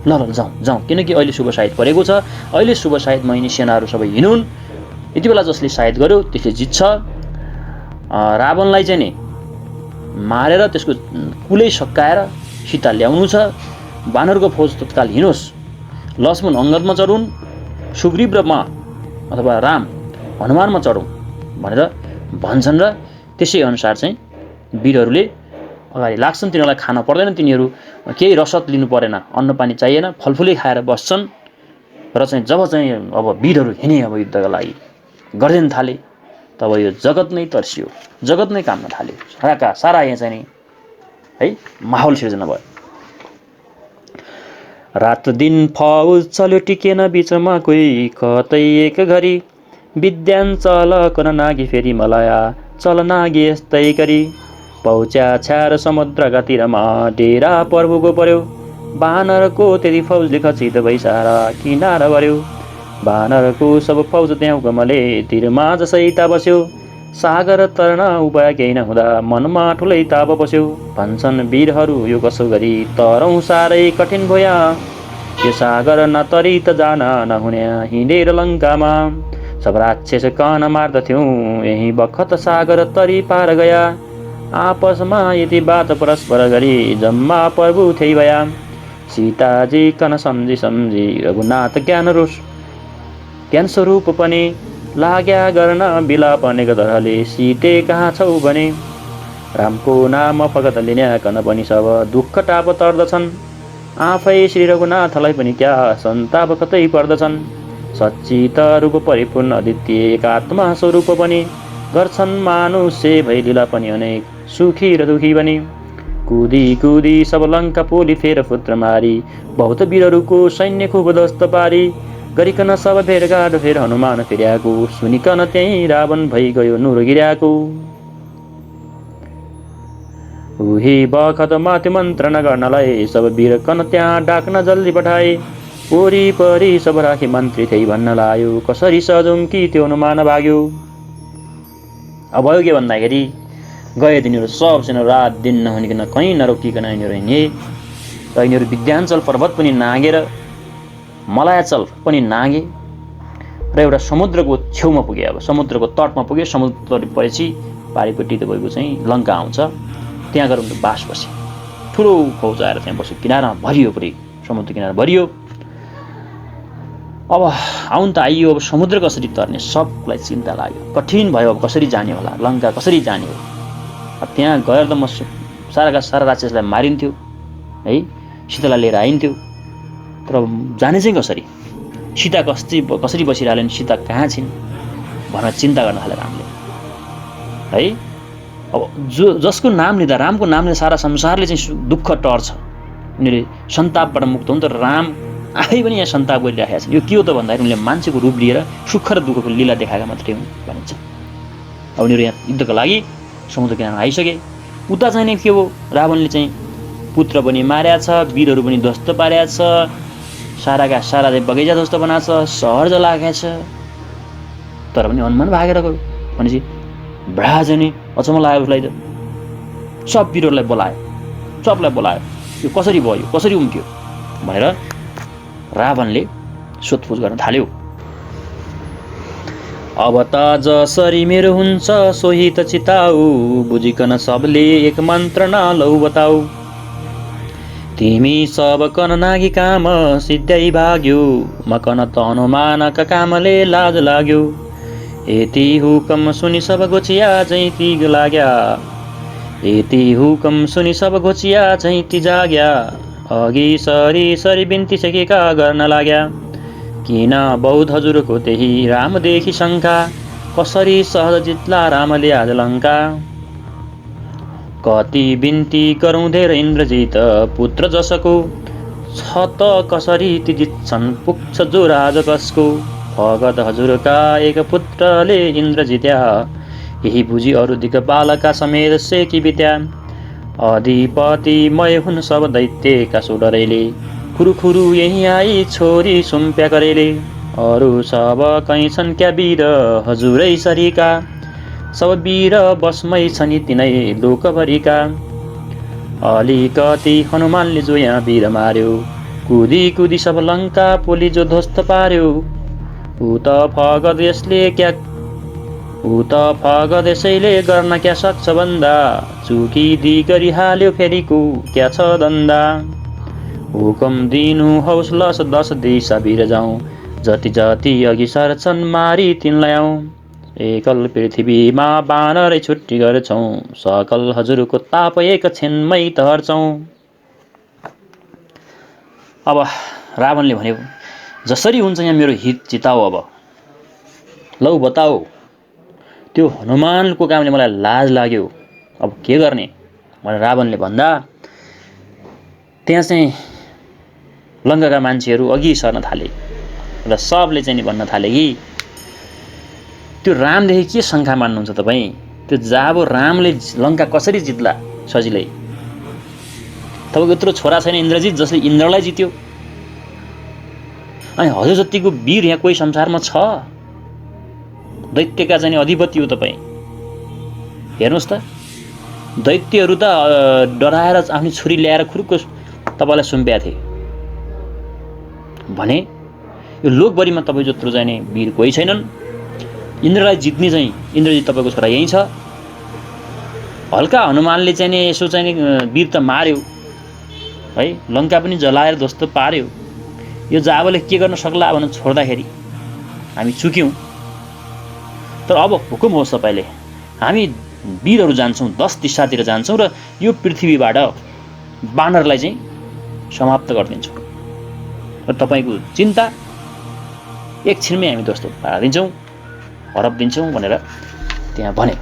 ल ल जाउँ, किनकि अहिले शुभ सायद परेको छ, अहिले शुभ सायद महिनी सेनाहरू सबै हिँडुन्, यति बेला जसले सायद गर्यो त्यसले जित्छ। रावणलाई चाहिँ नि मारेर त्यसको कुलै सकाएर सीता ल्याउनु छ, बानरको फौज तत्काल हिँडोस्, लक्ष्मण अङ्गदमा चढुन्, सुग्रीव र म अथवा राम हनुमानमा चढौँ भनेर भन्छन्। र त्यसै अनुसार चाहिँ वीरहरूले अगाडि लाग्छन्। तिनीहरूलाई खान पर्दैन, तिनीहरू केही रसद लिनु परेन, अन्न पानी चाहिएन, फलफुलै खाएर बस्छन्। र चाहिँ जब चाहिँ अब वीरहरू हिँडे अब युद्धका लागि गर्दैन थाले, तब यो जगत नै तर्सियो, जगत नै काम्न थाल्यो, सारा यहाँ चाहिँ नि है माहौल सिर्जना भयो। रात दिन फौज चल्यो टिकेन बिचमा कोही, कतै एक घरी विद्याञ्चल कन नागी फेरि मलया चल नागी यस्तै गरी। पौच्या छ्यार समुद्रका तिरमा डेरा पर्वको पर्यो, बानरको त्यति फौजले खचित भई सारा किनारा गर्यो। बानरको सब फौज त्यहाँ गमले तिरमा जसैता बस्यो, सागर तर्न उपाय केही नहुँदा मनमा ठुलै ताप बस्यो। भन्छन् वीरहरू यो कसो गरी तरौँ साह्रै कठिन भया। यो सागर नतरी त जान नहुने हिँडेर लङ्कामा। सब राक्षस कान मार्दथ्यौँ यही बखत सागर तरी पार गया। आपसमा यति बात परस्पर गरी जम्मा प्रभु थिए भया। सीताजी कन सम्झी सम्झी रघुनाथ ज्ञान स्वरूप पनि लाग्या गर्न बिलाप नेगदरले सीते कहाँ छौ भने। रामको नाम फगत लिन्याकन पनि सब दुःख टाप तर्दछन्। आफै श्री रघुनाथलाई पनि क्या सन्ताप कतै पर्दछन्। सच्चित रूप परिपूर्ण अद्वितीय एकात्मा स्वरूप पनि गर्छन् मानुष्य भई लीला पनि अनेक सुखी र दुखी बनी। कुदी कुदी सब लङ्का पोली फेर पुत्र मारी बहुत वीरहरूको सैन्य खुब ध्वस्त पारी। गरिकन सब भेटघाट फेर हनुमान फिर्याको सुनिकन त्यही रावण भई गयो नुर गिर्याको। उही बखत माथि मन्त्रणा गर्नलाई सब वीर कन त्यहाँ डाक्न जल्दी पठाए। वरिपरि सब राखी मन्त्री थिए भन्न लायो कसरी सजौँ कि त्यो हनुमान भाग्यो। अब भयो के भन्दाखेरि गए दिनहरू सबजना रात दिन नहुनिकन कहीँ नरोकिकन यिनीहरू हिँडे र यिनीहरू विद्याञ्चल पर्वत पनि नागेर मलायाचल पनि नागे र एउटा समुद्रको छेउमा पुगे। अब समुद्रको तटमा पुगे। समुद्र परेपछि पारिपट्टि त गएको चाहिँ लङ्का आउँछ। त्यहाँ गएर उनीहरू बास बसे। ठुलो फौज आएर त्यहाँ बस्यो। किनारमा भरियो पुरै समुद्र किनारा भरियो। अब आउन त आइयो। अब समुद्र कसरी तर्ने सबलाई चिन्ता लाग्यो। कठिन भयो। अब कसरी जाने होला लङ्का कसरी जाने हो। अब त्यहाँ गएर त म साराका सारा राक्षसलाई मारिन्थ्यो है। सीतालाई लिएर आइन्थ्यो। तर जाने चाहिँ कसरी। सीता कसरी बसिरहलिन् सीता कहाँ छिन् भनेर चिन्ता गर्न थाले रामले है। अब जसको नाम लिँदा रामको नामले सारा संसारले चाहिँ दुःख टर्छ। उनीहरूले सन्तापबाट मुक्त हुन्। तर राम आफै पनि यहाँ सन्ताप गरिरहेका छन्। यो के हो त भन्दाखेरि उनले मान्छेको रूप लिएर सुख र दुःखको लीला देखाएका मात्रै हुन् भनिन्छ। अब उनीहरू यहाँ युद्धको लागि समुद्र किनारमा आइसके। उता चाहिँ नै के हो रावणले चाहिँ पुत्र पनि मार्या छ। वीरहरू पनि ध्वस्त पार्या छ। साराका सारा चाहिँ बगैँचा ध्वस्त बनाएको छ। सहर जलाएका छ। तर पनि हनुमान भागेर गयो भनेपछि बडा चाहिँ नि अचम्म लाग्यो उसलाई त। सब वीरहरूलाई बोलायो। सबलाई बोलायो। यो कसरी भयो कसरी उम्क्यो भनेर रावणले सोधपुछ गर्न थाल्यो। अब त जसरी मेरो हुन्छ सोही त चिताऊ बुझिकन सबले एक मन्त्रणा लौ बताऊ। तिमी सब कन नागी काम सिद्ध्याइ भाग्यो मकन त हनुमानका कामले लाज लाग्यो। यति हुकम सुनि सब गोचिया जैती लाग्या। यति हुकम सुनि सब गोचिया जैती जाग्या। अघि सरी सरी बिन्ती सेकेका गर्न लाग्या। किन बौद्ध हजुरको त्यही राम देखि शङ्का। कसरी सहज जित्ला रामले आज लङ्का। कति बिन्ती गरौँ धेरै इन्द्रजित पुत्र जसको। छ त कसरी ती जित्छन् पुग्छ जो राज कसको। भगत हजुरका एक पुत्रले इन्द्र जित्या। यही बुझी अरू दिक्पालका समेत सेकी बित्या। अधिपति मय हुन् सब दैत्यका सोडरैले। खुरुखुरु यही आई छोरी सुम्प्या करेले। अरू सब कहीँ छन् क्या वीर हजुरै सरीका। सब वीर बसमै छन् तिनै लोकभरिका। अलिकति हनुमानले जो यहाँ वीर मार्यो। कुदी कुदी सब लङ्का पोली जो ध्वस्त पार्यो। ऊ त फगत यसैले गर्न क्या सक्छ भन्दा। चुकी दी गरिहाल्यो फेरिको क्या छ धन्दा। हुकम दिनु हौसला 10 दिशा वीर जाउँ। जति जति अघि सर्छन् मारी तिनलाई आउँ। एकल पृथ्वीमा बानरै छुट्टी गर्छौँ। सकल हजुरको ताप एक क्षणमै तर्छौँ। अब रावणले भन्यो जसरी हुन्छ यहाँ मेरो हित चिताऊ। अब लौ बताऊ। त्यो हनुमानको कामले मलाई लाज लाग्यो। अब के गर्ने भनेर रावणले भन्दा त्यहाँ चाहिँ लङ्काका मान्छेहरू अघि सर्न थाले र सबले चाहिँ नि भन्न थाले कि त्यो रामदेखि के शङ्का मान्नुहुन्छ तपाईँ। त्यो जाब रामले लङ्का कसरी जित्ला सजिलै। तपाईँको यत्रो छोरा छैन इन्द्रजित जसले इन्द्रलाई जित्यो। अनि हजुर जतिको वीर यहाँ कोही संसारमा छ। दैत्यका चाहिँ अधिपति हो तपाईँ। हेर्नुहोस् त, दैत्यहरू त डराएर आफ्नो छुरी ल्याएर खुरुक्क तपाईँलाई सुम्प्या थिए भने यो लोकभरिमा तपाईँ जत्रो जाने वीर कोही छैनन्। इन्द्रलाई जित्ने चाहिँ इन्द्रजी तपाईँको छोरा यहीँ छ। हल्का हनुमानले चाहिँ यसो चाहिँ वीर त मार्यो है, लङ्का पनि जलाएर ध्वस्त पार्यो। यो जाबले के गर्न सक्ला भनेर छोड्दाखेरि हामी चुक्यौँ। तर अब हुकुम होस् तपाईँले, हामी वीरहरू जान्छौँ, 10 दिशातिर जान्छौँ र यो पृथ्वीबाट बानरलाई चाहिँ समाप्त गरिदिन्छौँ र तपाईँको चिन्ता एकछिनमै हामी ध्वस्त पारिदिन्छौँ, हरप दिन्छौँ भनेर त्यहाँ भने।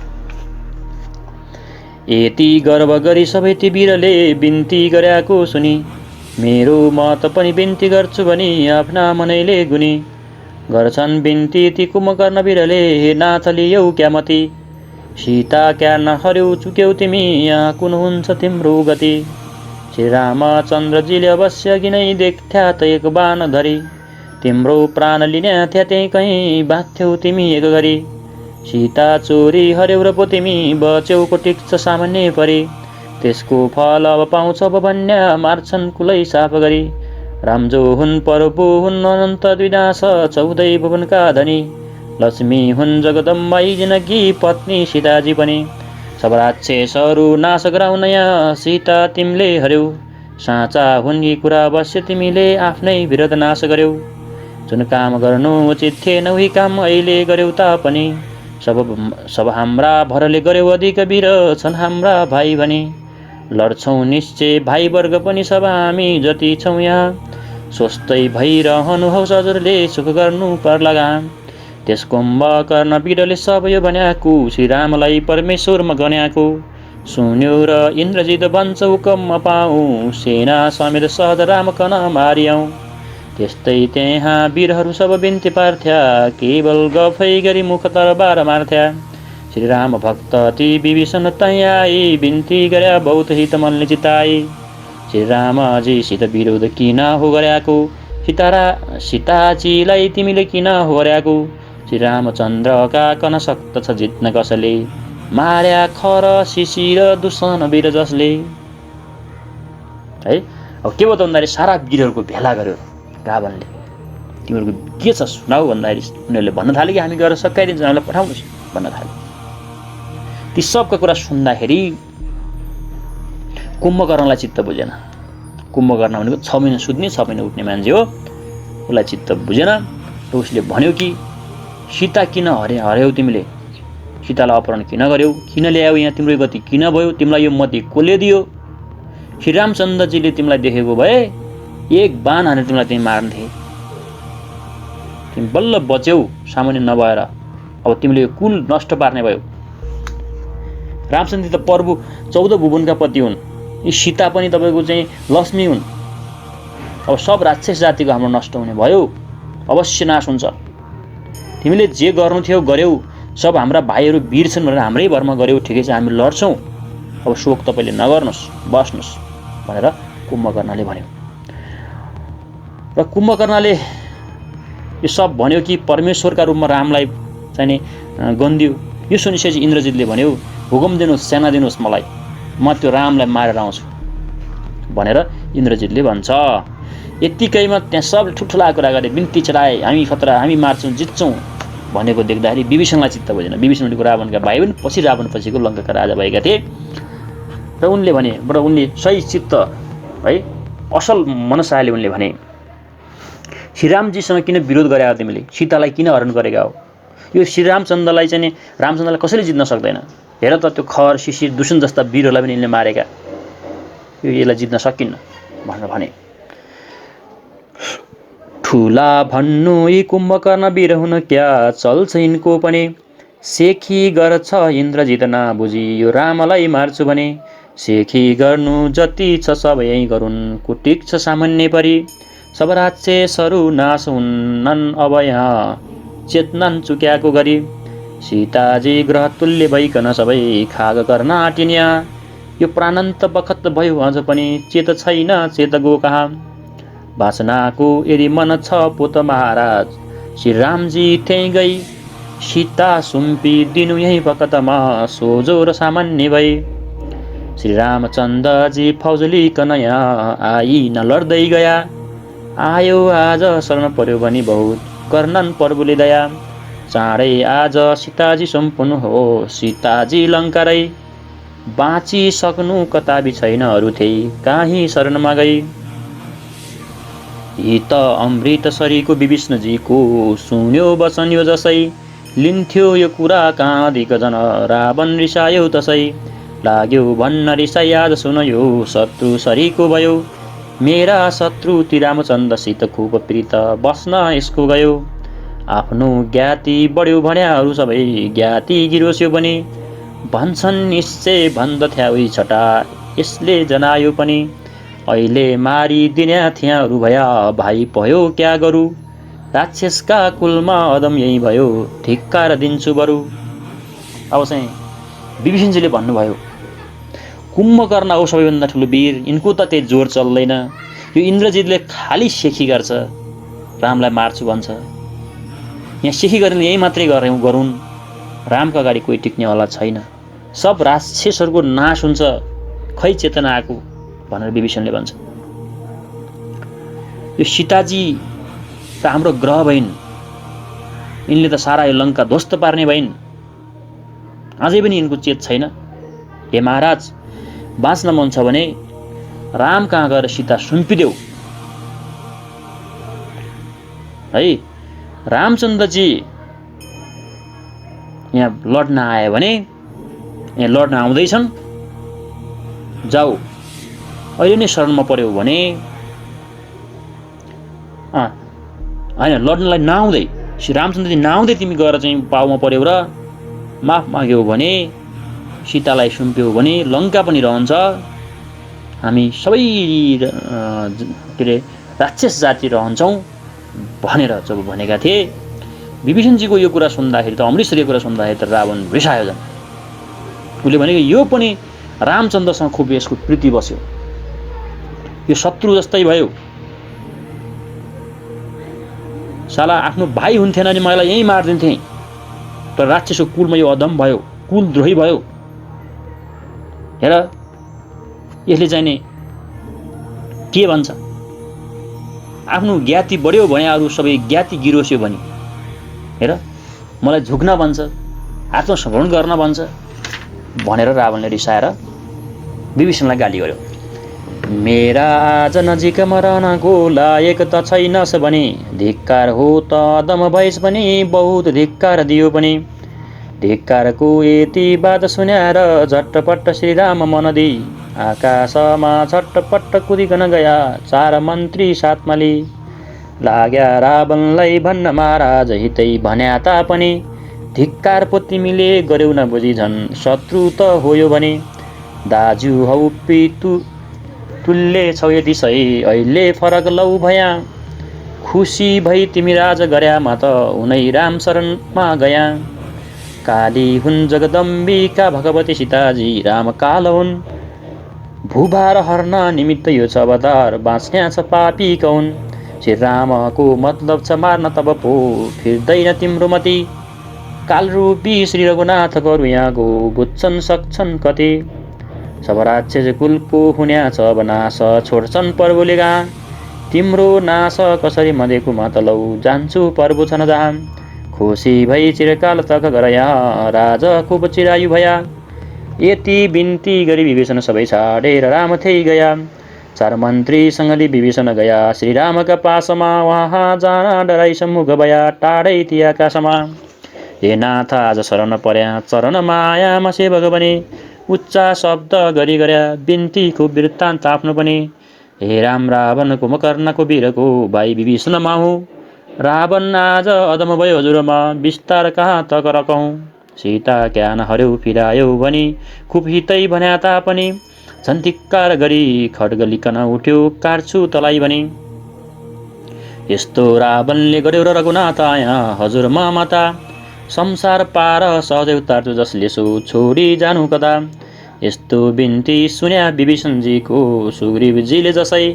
यति गर्व गरी सबै ती वीरले बिन्ती गरेको सुनि, मेरो म त पनि बिन्ती गर्छु भनी आफ्ना मनैले गुनी। गर्छन् बिन्ती ती कुम्भकर्ण वीरले, हे नाथ लियौ क्यामती। सीता क्या नहर्यौ चुक्यौ तिमी, यहाँ कुन हुन्छ तिम्रो गति। श्री रामचन्द्रजीले अवश्य अघि नै देख्थ्या त एक बाण धरी, तिम्रो प्राण लिने थ्या त्यही कहीँ बाँध्यौ तिमी एक गरी। सीता चोरी हर्यौ र पो तिमी बच्यौ कोटिक छ सामान्य परी। त्यसको फल अब पाउँछ भन्या मार्छन् कुलै साफ गरी। राम जो हुन् परपो हुन् अनन्त द्विनाश 14 भुवनका धनी। लक्ष्मी हुन् जगदम्बाई जनकी पत्नी सीताजी पनि। सब राक्षसहरू नाश गराउन यहाँ सीता तिमीले हर्यौ। साँचा हुन् यी कुरा अवश्य तिमीले आफ्नै विरोध नाश गर्यौ। जुन काम गर्नु उचित थिएन उही काम अहिले गर्यौ तापनि। सब हाम्रा भरले गर्यौ अधिक वीर छन् हाम्रा भाइ भनी। लड्छौँ निश्चय भाइ वर्ग पनि सब हामी जति छौँ यहाँ। स्वस्थै भइरहनुहोस् हजुरले सुख गर्नु पर्ला गाम। त्यस कुम्भकर्ण वीरले सब यो भन्याको श्रीरामलाई परमेश्वरमा गन्याको। सुन्यो र इन्द्रजित भन्छ हुकम पाऊ, सेना समेत सहज राम कन मारियौँ। त्यस्तै त्यहाँ वीरहरू सब बिन्ती पार्थ्या, केवल गफै गरी मुख तरबार मार्थ्या। श्रीराम भक्त ती विभीषण तै आई, बिन्ती गर्या बहुत हित मनले चिताई। श्रीरामजीसित विरोध किन हो गर्याको, सीताजीलाई तिमीले किन हो गर्याको। श्रीरामचन्द्रका कन शक्त छ जित्न कसले, मार्या खर शिशिर दुष्ण वीर जसले। है अब के भयो त भन्दाखेरि सारा वीरहरूको भेला गर्यो रावणले। तिमीहरूको के छ सुनाऊ भन्दाखेरि उनीहरूले भन्न थाले कि हामी गएर सकाइदिन्छौँ, हामीलाई पठाउनुहोस् भन्न थाले। ती सबका कुरा सुन्दाखेरि कुम्भकर्णलाई चित्त बुझेन। कुम्भकर्ण भनेको 6 महिना सुत्ने 6 महिना उठ्ने मान्छे हो। उसलाई चित्त बुझेन र उसले भन्यो कि सीता किन हर्यौ तिमीले, सीतालाई अपहरण किन गर्यौ, किन ल्यायौ यहाँ, तिम्रो गति किन भयो, तिमीलाई यो मती कसले दियो। श्रीरामचन्द्रजीले तिमीलाई देखेको भए एक बाण हानेर तिमीलाई त्यही मार्न्थे। तिमी बल्ल बच्यौ सामान्य नभएर, अब तिमीले यो कुल नष्ट पार्ने भयो। रामचन्द्र त प्रभु 14 भुवनका पति हुन्, यी सीता पनि तपाईँको चाहिँ लक्ष्मी हुन्। अब सब राक्षस जातिको हाम्रो नष्ट हुने भयो, अवश्य नाश हुन्छ। तिमीले जे गर्नु थियो गर्यौ, सब हाम्रा भाइहरू वीर छन् भनेर हाम्रै भरमा गर्यौ, ठिकै छ हामी लड्छौँ, अब शोक तपाईँले नगर्नुहोस् बस्नुहोस् भनेर कुम्भकर्णले भन्यो। र कुम्भकर्णले यो सब भन्यो कि परमेश्वरका रूपमा रामलाई चाहिँ गन्दियो। यो सुनिसकेपछि इन्द्रजितले भन्यो हुकुम दिनुहोस्, सेना दिनुहोस् मलाई, म त्यो रामलाई मारेर आउँछु भनेर इन्द्रजितले भन्छ। यत्तिकैमा त्यहाँ सब ठुल्ठुला कुरा गरे, बिन्ती चढाए, हामी खतरा, हामी मार्छौँ जित्छौँ भनेको देख्दाखेरि विभीषणलाई चित्त बुझेन। विभीषण भनेको रावणका भाइ पनि पछि रावण पछिको लङ्काका राजा भएका थिए। र उनले भने, उनले सही चित्त है असल मनसायले उनले भने श्रीरामजीसँग किन विरोध गरेका हो तिमीले, सीतालाई किन हरण गरेका हो। यो श्रीरामचन्द्रलाई चाहिँ रामचन्द्रलाई कसैले जित्न सक्दैन। हेर त त्यो खर शिशिर दुष्ण जस्ता वीरहरूलाई पनि यिनले मारेका, यसलाई जित्न सकिन्न भनेर भने। ठुला भन्नु यी कुम्भकर्ण वीर हुन क्या चल्छ यिनको पनि। सेखी गर्छ इन्द्रजित नबुझी यो रामलाई मार्छु भने। सेखी गर्नु जति छ सब यही गरून् कुटिक छ सामान्य परी। सब राक्षसहरू नाश हुन्नन् अब यहाँ चेतनन् चुक्याको गरी। सीताजी ग्रह तुल्य भइकन सबै खाग गर्न आटिन्या। यो प्राणान्त बखत भयो अझ पनि चेत छैन चेत गो कहाँ। बाँच्नाको यदि मन छ पोत महाराज श्रीरामजी त्यहीँ गई सीता सुम्पी दिनु यही बखतमा सोझो र सामान्य भई श्रीरामचन्द्र जी फौज लिकन यहाँ आई न लड्दै गया आयो आज शरण पर्यो भनी बहुत कर्णन प्रभुले दया चाँडै आज सीताजी सम्पूर्ण हो सीताजी लङ्कारै बाँची सक्नु कताबी छैन अरू थिए काहीँ शरणमा गई हित अमृत सरीको विष्णुजीको सुन्यो वचन यो जसै लिन्थ्यो यो कुरा कहाँ दिक जन रावण रिसायो तसै लाग्यो भन्न रिसाई आज सुन यो शत्रु सरीको भयो मेरा शत्रु ती रामचन्द्रसित खुब प्रीत बस्न यसको गयो आफ्नो ज्ञाति बढ्यो भन्याहरू सबै ज्ञाति गिरोस्यो पनि भन्छन् निश्चय भन्दथ्या उही छटा यसले जनायो पनि अहिले मारिदिन्या थियाहरू भया भाइ भयो क्या गरू राक्षसका कुलमा अदम यही भयो धिक्कार दिन्छु बरु। अब चाहिँ विभीषणजीले भन्नुभयो कुम्भकर्ण हो सबैभन्दा ठुलो वीर यिनको त त्यही जोर चल्दैन यो इन्द्रजितले खाली सेखी गर्छ रामलाई मार्छु भन्छ यहाँ सेखी गर्ने यही मात्रै गरून् रामका अगाडि कोही टिक्नेवाला छैन सब राक्षसहरूको नाश हुन्छ खै चेतना आएको भनेर विभीषणले भन्छ। यो सीताजी त हाम्रो ग्रह भइन् यिनले त सारा यो लङ्का ध्वस्त पार्ने भइन् अझै पनि यिनको चेत छैन हे महाराज बाँच्न मन छ भने राम कहाँ गएर सीता सुम्पिदेऊ है रामचन्द्रजी यहाँ लड्न आयो भने यहाँ लड्न आउँदैछन् जाऊ अहिले नै शरणमा पर्यो भने होइन लड्नलाई नआउँदै श्री रामचन्द्रजी नआउँदै तिमी गएर चाहिँ पाउमा पर्यौ र माफ माग्यौ भने सीतालाई सुम्प्यौ भने लङ्का पनि रहन्छ हामी सबै के अरे राक्षस जाति रहन्छौँ भनेर जब भनेका थिए विभीषणजीको यो कुरा सुन्दाखेरि त अमृतसरको कुरा सुन्दाखेरि त रावण रिसायो झन् उसले भनेको यो पनि रामचन्द्रसँग खुब यसको प्रीति बस्यो यो शत्रु जस्तै भयो साला आफ्नो भाइ हुन्थेन नि मलाई यही मारिदिन्थे तर राक्षसको कुलमा यो अदम भयो कुलद्रोही भयो हेर यसले चाहिँ नि के भन्छ आफ्नो ज्ञाति बढ्यो भने अरू सबै ज्ञाति गिरोस्यो भने हेर मलाई झुक्न भन्छ आत्मसमर्पण गर्न भन्छ भनेर रावणले रिसाएर विभीषणलाई गाली गर्यो। मेरा आज नजिकमा रहनको लायक त छैनस् भने धिक्कार हो त अदम भइस् पनि बहुत धिक्कार दियो पनि धिक्कारको यति बात सुन्याएर झट्टपट्ट श्रीराम मनदी आकाशमा झट्टपट्ट कुदिकन गया चार मन्त्री साथमा लि लाग्या रावणलाई भन्न महाराज हितै भन्या तापनि धिक्कार पो तिमीले गर्यौ न बुझी झन् शत्रु त हो यो भने दाजु हौ पितु तुल्य छौ यति सही अहिले फरक लौ भया खुसी भई तिमी राज गर्यामा त उनै राम शरणमा गया काली हुन् जगदम्बिका भगवती सीताजी राम काल हुन् भूभार हर्न निमित्त यो छ अवतार बाँच्न्या छ पापी कौन श्री रामको मतलब छ मार्न तब पो फिर्दैन तिम्रो मती कालरूपी श्री रघुनाथ गरु यहाँको बुझ्छन् सक्छन् कति सब राक्षस कुलको हुन्या छ बनास छोड्छन् प्रभुले गा तिम्रो नाश कसरी मदेको मतलौ जान्छु प्रभु छन् जहाँ खुसी भई चिरकाल तक गरया राजा खुब चिरायु भया यति बिन्ती गरी विभीषण सबै छाडेर राम थै गया चार मन्त्रीसँगले विभीषण गया श्रीरामका पासमा वहाँ जान डराई सम्मुख भया टाढै ती आकाशमा हे नाथ आज शरण पर्या चरण मायामा सेवक बने उच्च शब्द गरी गर्या बिन्ती खुब वृत्तान्त आफ्नो पनि हे राम रावणको कुम्भकर्णको वीरको भाइ विभीषण माहु रावण आज अदम भयो हजुरमा विस्तार कहाँ तक रकौँ सीता क्यान हर्यौ फिरायौ भनी खुब हितै भन्या तापनि झन्तिक्कार गरी खड्ग लिकन उठ्यो काट्छु तलाई भनी यस्तो रावणले गर्यो र रघुनाथ आया हजुरमा माता संसार पार सहजै उतार्छु जसले सो छोडी जानु कता यस्तो बिन्ती सुन्या विभीषणजीको सुग्रीवजीले जसै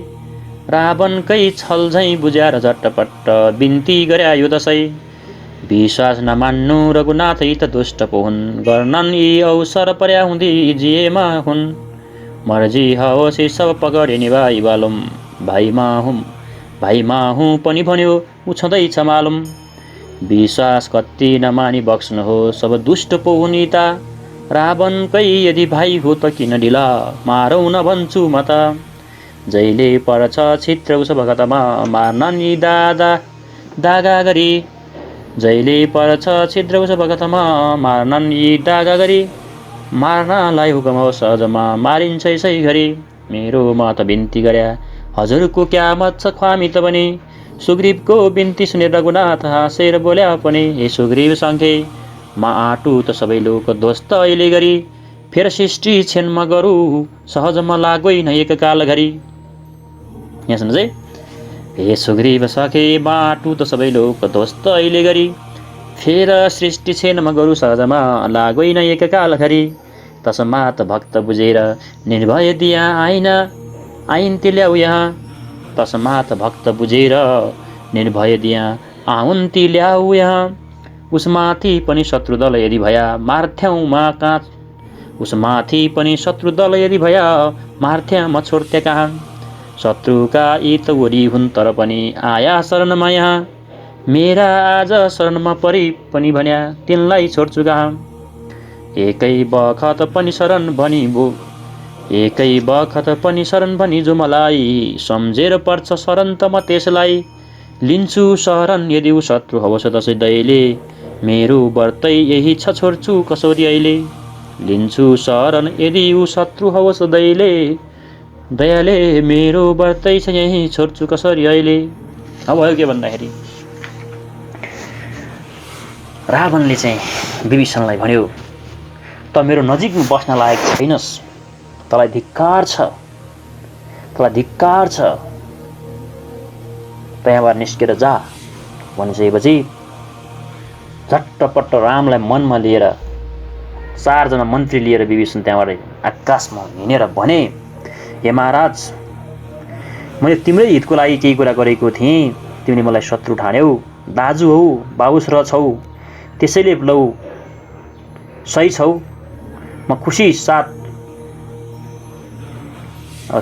रावणकै छल झैँ बुझ्याएर झट्टपट्ट बिन्ती गर्या यो दसै विश्वास नमान्नु रघुनाथ यी त दुष्ट पो हुन्, गर्नन् यी अवसर पर्या हुँदी जिएमा हुन्। मर्जी होस् यी सब पकडे निभाइ बालुम, भाइमा हुँ पनि भन्यो उछँदैछ मालुम। विश्वास कति नमानी बक्स्नु सब दुष्ट पो हुन् ता, रावणकै यदि भाइ हो त किन ढिला मारौ न भन्छु म त। जहिले पर्छ छित्र उस भगतमा मार्नन् यी दागा गरी, जहिले पर्छ छिद्र उस भगतमा मार्नन् यी दागा गरी। मार्नलाई हुकम हो सहजमा मारिन्छ यसै घरी। मेरो म त बिन्ती गर्या हजुरको क्या मत छ ख्वामी त पनि। सुग्रीवको बिन्ती सुने रघुनाथ हाँसेर बोल्या पनि, हे सुग्रीव सङ्खे म आँटु त सबै लोक ध्वस्त अहिले गरी। फेर सृष्टि क्षणमा गरौँ सहजमा लागोइन एक काल घरी। यहाँ सुन्नु चाहिँ, हे सुग्रीव सखे म आँटु त सबै लोक ध्वस्त अहिले गरी। फेर सृष्टि क्षणमा गरौँ सहजमा लागोइन एक काल घरी। तस्मात् भक्त बुझेर निर्भय दिया आइन् ती ल्याऊ यहाँ। तस्मात् भक्त बुझेर निर्भय दिया आउन् ती ल्याऊ यहाँ। उसमाथि पनि शत्रु दल यदि भया मार्थ्यौँ म कहाँ, उसमाथि पनि शत्रु दल यदि भया मार्थ्या म छोड्थ्या कहाँ। शत्रुका यी त वरी हुन् तर पनि आया शरणमा यहाँ। मेरा आज शरणमा परि पनि भन्या तिनलाई छोड्छु कहाँ। एकै बखत पनि शरण भनी जो मलाई, सम्झेर पर्छ शरण त म त्यसलाई। लिन्छु शरण यदि ऊ शत्रु होस् दसैँ दैले, मेरो व्रतै यही छ छोड्छु कसरी अहिले। लिन्छु शरण यदि ऊ शत्रु होस् दयाले, मेरो व्रतै छ यही छोड्छु कसरी अहिले। अब भयो के भन्दाखेरि रावणले चाहिँ विभीषणलाई भन्यो, त मेरो नजिकमा बस्न लायक छैनस्, तँलाई धिक्कार छ, त्यहाँबाट निस्केर जा भनिसकेपछि झट्टपट्ट रामलाई मनमा लिएर 4 जना मन्त्री लिएर विभीषण त्यहाँबाट आकाशमा हिँडेर भने, हे महाराज मैले तिम्रै हितको लागि केही कुरा गरेको थिएँ, तिमीले मलाई शत्रु ठान्यौ, दाजु हौ बाबुश्र छौ, त्यसैले लौ सही छौ, म खुसी साथ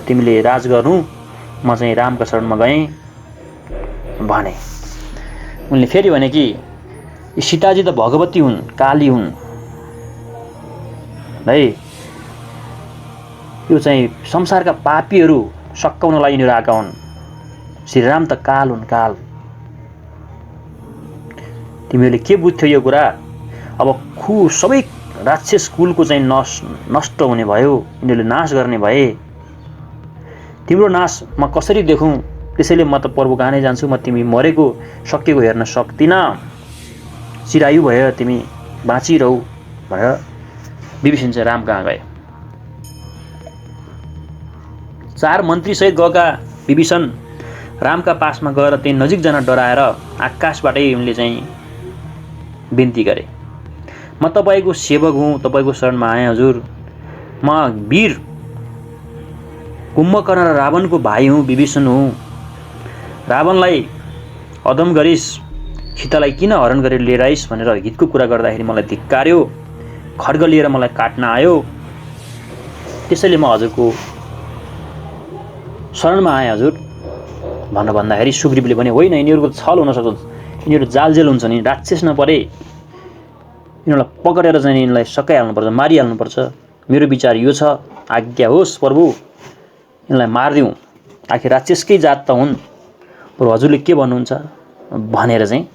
तिमीले राज गर्नु, म चाहिँ रामका शरणमा गएँ भने। उनले फेरि भने कि सीताजी त भगवती हुन्, काली हुन् है, यो चाहिँ संसारका पापीहरू सकाउनलाई यिनीहरू आएका हुन्, श्रीराम त काल हुन्, काल। तिमीहरूले के बुझ्थ्यौ यो कुरा? अब सबै राक्षस कुलको चाहिँ नष्ट हुने भयो, यिनीहरूले नाश गर्ने भए, तिम्रो नाश म कसरी देखौँ, त्यसैले म त प्रभु कहाँ नै जान्छु, म तिमी मरेको सकिएको हेर्न सक्दिनँ, चिरायु भएर तिमी बाँचिरहौ भनेर विभीषण चाहिँ राम कहाँ गए। 4 मन्त्री सहित गएका विभीषण रामका पासमा गएर त्यही नजिक जान डराएर आकाशबाटै उनले चाहिँ बिन्ती गरे, म तपाईँको सेवक हुँ, तपाईँको शरणमा आएँ हजुर, म वीर कुम्भकर्ण र रावणको भाइ हुँ, विभीषण हुँ। रावणलाई अदम गरिस्, सीतालाई किन हरण गरेर लिएर आइस् भनेर हितको कुरा गर्दाखेरि मलाई धिक्कार्यो, खड्ग लिएर मलाई काट्न आयो, त्यसैले म हजुरको शरणमा आएँ हजुर भनेर भन्दाखेरि सुग्रीवले भने, होइन यिनीहरूको छल हुन सक्छ, यिनीहरू जालजेल हुन्छ नि, राक्षस नपरे यिनीहरूलाई पकडेर चाहिँ यिनीहरूलाई सकाइहाल्नुपर्छ, मारिहाल्नुपर्छ, मेरो विचार यो छ, आज्ञा होस् प्रभु, यिनलाई मारिदिउँ, आखिर राक्षसकै जात त हुन्, बरु हजुरले के भन्नुहुन्छ भनेर चाहिँ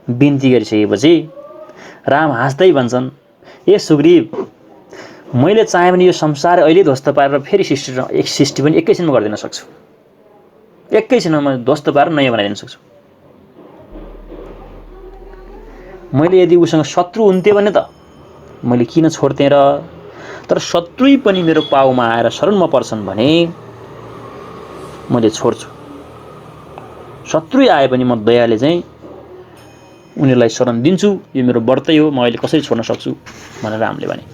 बिन्ती गरिसकेपछि राम हाँस्दै भन्छन्, ए सुग्रीव मैले चाहे भने यो संसार अहिले ध्वस्त पारेर फेरि सृष्टि पनि एकैछिनमा गरिदिन सक्छु, एकैछिनमा म ध्वस्त पारेर नयाँ बनाइदिन सक्छु। मैले यदि उसँग शत्रु हुन्थे भने त मैले किन छोड्थेँ र, तर शत्रुई पनि मेरो पाउमा आएर शरणमा पर्छन् भने मैले छोड्छु, शत्रुई आए पनि म दयाले चाहिँ उनीहरूलाई शरण दिन्छु, यो मेरो व्रतै हो, म अहिले कसरी छोड्न सक्छु भनेर रामले भने।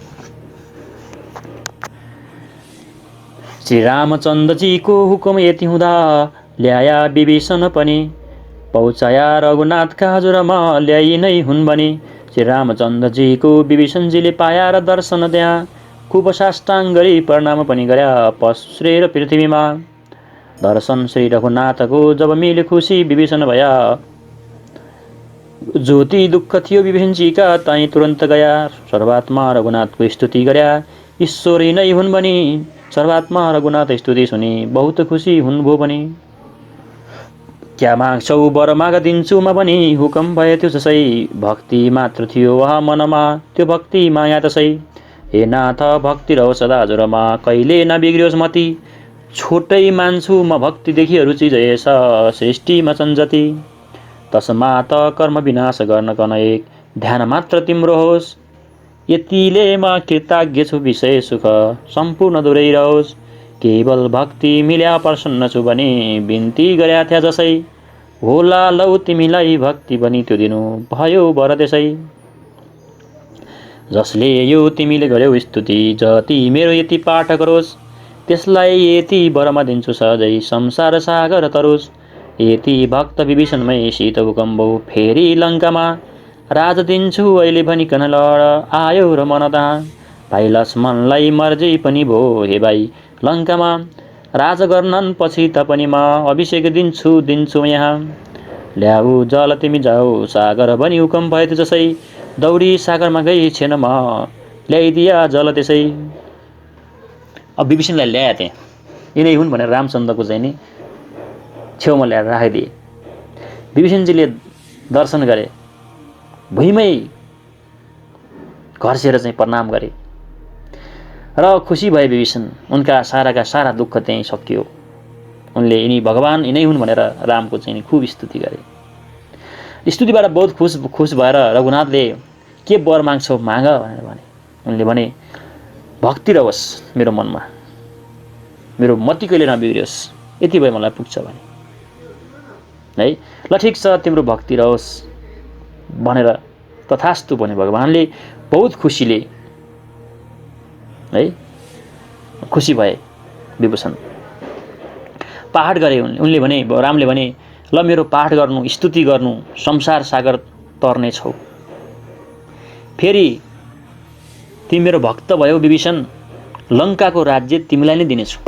श्री रामचन्द्रजीको हुकुम यति हुँदा ल्याया विभीषण पनि, पौचाया रघुनाथका हजुरमा ल्याइ नै हुन् भने श्री रामचन्द्रजीको विभीषणजीले पाया र दर्शन त्यहाँ खुब साष्टाङ्ग गरी प्रणाम पनि गर्या पश्रेर पृथ्वीमा। दर्शन श्री रघुनाथको जब मिले खुसी विभीषण भया ज्योति दुःख थियो विभीषणजीका ताई तुरन्त गया सर्वात्मा रघुनाथको स्तुति गर्या ईश्वरी नै हुन् भनी सर्वात्मा रघुनाथ स्तुति सुनि बहुत खुसी हुनुभयो भने। क्या माग्छौ वर माग दिन्छु म पनि हुकम भए त्यो जसै भक्ति मात्र थियो वहाँ मनमा त्यो भक्ति माया तसै। हे नाथ भक्ति रहोस् सदा हजुरमा कहिले नबिग्रियोस् मति छोटै मान्छु म भक्तिदेखि रुचि जयेश सृष्टिमा छन् जति। तस्मात कर्म विनाश गर्न कन एक ध्यान मात्र तिम्रो होस् यतिले म कृतज्ञ छु विषय सुख सम्पूर्ण दूरै रहोस्। केवल भक्ति मिल्या प्रसन्न छु भने बिन्ती गर्या थिया जसै होला लौ तिमीलाई भक्ति बनी त्यो दिनु भयो वर त्यसै। जसले यो तिमीले गर्यौ स्तुति जति मेरो यति पाठ गरोस् त्यसलाई यति वरमा दिन्छु सहजै संसार सागर तरोस्। यति भक्त विभीषणमै शीत भूकम्ब फेरि लङ्कामा राज दिन्छु अहिले भनिकन लड आयो र मन तहाँ। भाइ लक्ष्मणलाई मर्जी पनि भो हे भाइ लङ्कामा राज गर्नन् पछि तापनि म अभिषेक दिन्छु यहाँ। ल्याऊ जल तिमी जाऊ सागर भनी हुकम भयो जसै दौडी सागरमा गई छेन म ल्याइदिया जल त्यसै। अब विभीषणलाई ल्याए त्यहाँ यिनै हुन् भनेर रामचन्द्रको चाहिँ नि छेउमा ल्याएर राखिदिए। विभीषणजीले दर्शन गरे भुइँमै घर्सेर चाहिँ प्रणाम गरे र खुसी भए विभीषण। उनका सारा दुःख त्यहीँ सकियो। उनले यिनी भगवान् यिनै हुन् भनेर रामको चाहिँ खुब स्तुति गरे। स्तुतिबाट बहुत खुस भएर रघुनाथले के वर माग्छौ माग भनेर भने। उनले भने भक्ति रहोस् मेरो मनमा मेरो मति कहिले नबिग्रियोस् यति भए मलाई पुग्छ भने है। ल ठिक छ तिम्रो भक्ति रहोस् भनेर तथास्तु भने भगवानले बहुत खुसीले है खुसी भए विभीषण। पाठ गरे उनले भने रामले भने ल मेरो पाठ गर्नु स्तुति गर्नु संसार सागर तर्ने छौ फेरि तिमी मेरो भक्त भयो विभीषण लङ्काको राज्य तिमीलाई नै दिनेछु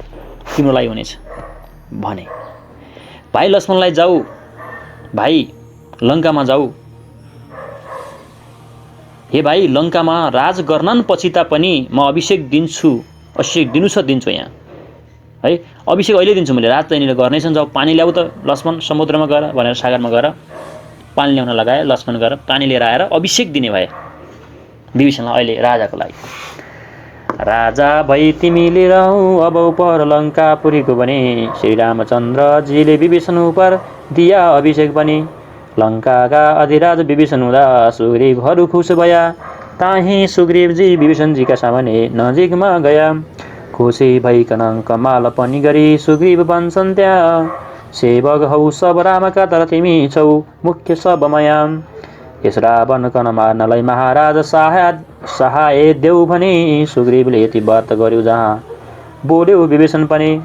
तिम्रो लागि हुनेछ भने। भाइ लक्ष्मणलाई जाऊ भाइ लङ्कामा जाऊ हे भाइ लङ्कामा राज गर्नन् पछि तापनि म अभिषेक दिनु छ दिन्छु यहाँ है। अभिषेक अहिले दिन्छु मैले राज चाहिँ गर्नेछन् जाऊ पानी ल्याऊ त लक्ष्मण समुद्रमा गएर भनेर सागरमा गएर पानी ल्याउन लगाए। लक्ष्मण गएर पानी लिएर आएर अभिषेक दिने भए विभीषणलाई अहिले राजाको लागि। राजा भई तिमीले रहौ अब पर लङ्कापुरीको भने श्री रामचन्द्रजीले विभीषण उपर दिया अभिषेक पनि। लङ्काका अधिराज विभीषण हुँदा सुग्रीवहरू खुस भया ताही सुग्रीवजी विभीषणजीका सामने नजिकमा गया। खुसी भइकन कमाल पनि गरी सुग्रीव भन्छन् त्यहाँ सेवक हौ सब रामका तर तिमी छौ मुख्य सब माया। यस रावण कन मार्नलाई महाराज सहाय देऊ भने सुग्रीवले यति व्रत गर्यो जहाँ बोल्यो विभीषण पनि।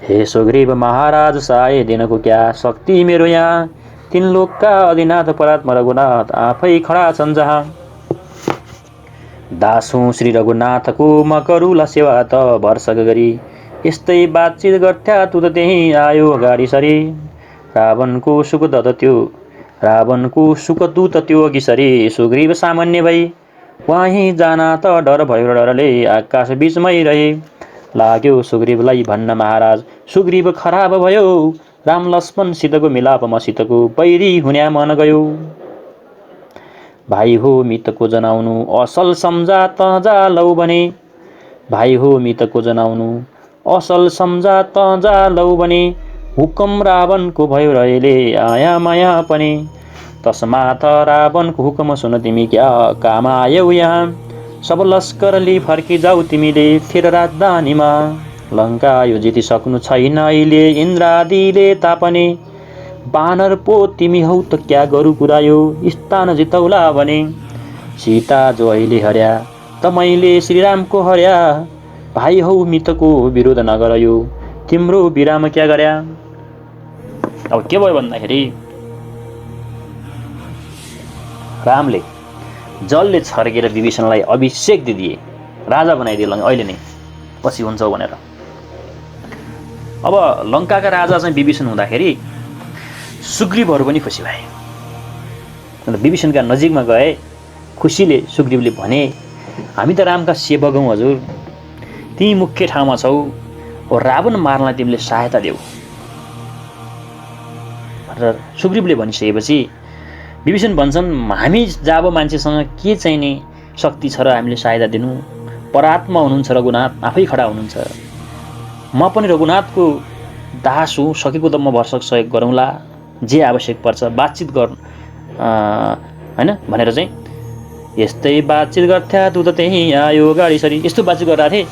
हे सुग्रीव महाराज सहाय दिनको क्या शक्ति मेरो यहाँ तीन लोकका अधिनाथ परात्मा रघुनाथ आफै खडा छन् जहाँ। दासु श्री रघुनाथको म गरुला सेवा त वर्षक गरी यस्तै बातचित गर्थ्या तु त त्यही आयो अगाडि सरी। रावणको सुख दूत त्यो अघि सरी सुग्रीव सामान्य भई वहीँ जान त डर भयो डरले आकाश बीचमै रहे। लाग्यो सुग्रीवलाई भन्न महाराज सुग्रीव खराब भयो राम लक्ष्मण सितको मिलाप मसितको बैरी हुन्या मन गयो। भाइ हो मितको जनाउनु असल सम्झा त जालौ भने भाइ हो मितको जनाउनु असल सम्झा त जालौ भने हुकम रावणको भयो रहेले आया माया पनि। तस्मात रावणको हुकम सुन तिमी क्या काम आयौ यहाँ सब लस्कर लि फर्की जाऊ तिमीले फिर राजधानीमा। लङ्का यो जितिसक्नु छैन अहिले इन्द्रादिले तापने बानर पो तिमी हौ त क्या गरु कुदायो स्थान जितौला भने। सीता जो अहिले हर्या त मैले श्रीरामको हर्या भाइ हौ मितको विरोध नगर यो तिम्रो विराम क्या गर्या। अब के भयो भन्दाखेरि रामले जलले छर्केर विभीषणलाई अभिषेक दिए, राजा बनाइदिए अहिले नै, पछि हुन्छौ भनेर। अब लङ्काका राजा चाहिँ विभीषण हुँदाखेरि सुग्रीवहरू पनि खुसी भए। विभीषणका नजिकमा गए, खुसीले सुग्रीवले भने, हामी त रामका सेवक हौँ हजुर, तिमी मुख्य ठाउँमा छौ, रावण मार्नलाई तिमीले सहायता देऊ भनेर सुग्रीवले भनिसकेपछि विभीषण भन्छन्, हामी जाब मान्छेसँग के चाहिने शक्ति छ र हामीले सहायता दिनु? परात्मा हुनुहुन्छ रघुनाथ, आफै खडा हुनुहुन्छ। म पनि रघुनाथको दास हुँ, सकेको त म भरसक सहयोग गरौँला, जे आवश्यक पर्छ बातचित गर्नु हैन भनेर चाहिँ यस्तै बातचित गर्थ्या दूत त्यही आयो गाडी सरी, यस्तो बातचित गरिरहेको थिए।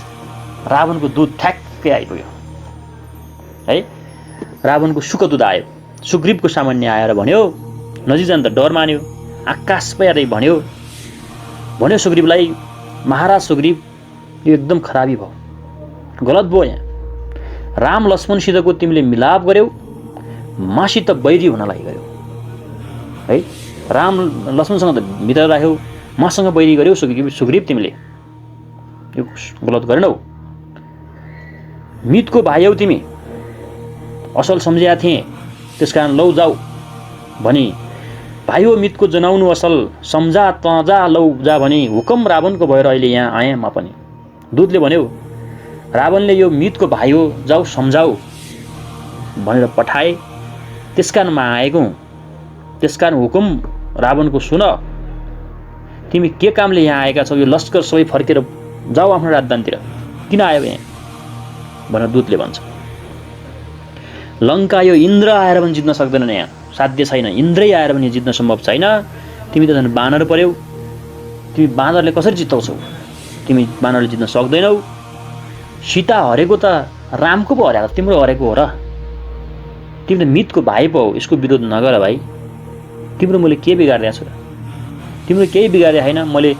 रावणको दूत ठ्याक्कै आइपुग्यो है। रावणको सुखदूत आयो, सुग्रीवको सामान्य आएर भन्यो, नजिक जान त डर मान्यो, आकाश पयारै भन्यो सुग्रीवलाई, महाराज सुग्रीव यो एकदम खराबी भयो, गलत भयो। यहाँ राम लक्ष्मणसितको तिमीले मिलाप गर्यौ, मसित बैरी हुनलाई गर्यौ है। राम लक्ष्मणसँग त मित्र राख्यौ, मसँग बैरी गर्यौ सुग्रीव तिमीले, यो गलत गरेनौ। मितको भाइ हौ तिमी, असल सम्झेका थिएँ, त्यसकारण लौ जाऊ भनी, भाइ हो मितको जनाउनु असल, सम्झा त जा लौ जा भनी हुकम रावणको भएर अहिले यहाँ आएँ म पनि। दूतले भन्यो, रावणले यो मितको भाइ हो, जाऊ सम्झाऊ भनेर पठाए, त्यसकारण म आएको हुँ। त्यसकारण हुकुम रावणको सुन, तिमी के कामले यहाँ आएका छौ? यो लस्कर सबै फर्केर जाऊ आफ्नो राजधानीतिर, किन आयो यहाँ भनेर दूतले भन्छ। लङ्का यो इन्द्र आएर पनि जित्न सक्दैनन्, यहाँ साध्य छैन, इन्द्रै आएर पनि जित्न सम्भव छैन। तिमी त झन् बानर पर्यौ, तिमी बाँदरले कसरी जित्ताउँछौ? तिमी बानरले जित्न सक्दैनौ। सीता हरेको त रामको पो हरेको, तिम्रो हरेको हो र? तिमी त मितको भाइ पो हो, यसको विरोध नगर भाइ। तिम्रो मैले के बिगारिदिएको छु र? तिम्रो केही बिगारे होइन, मैले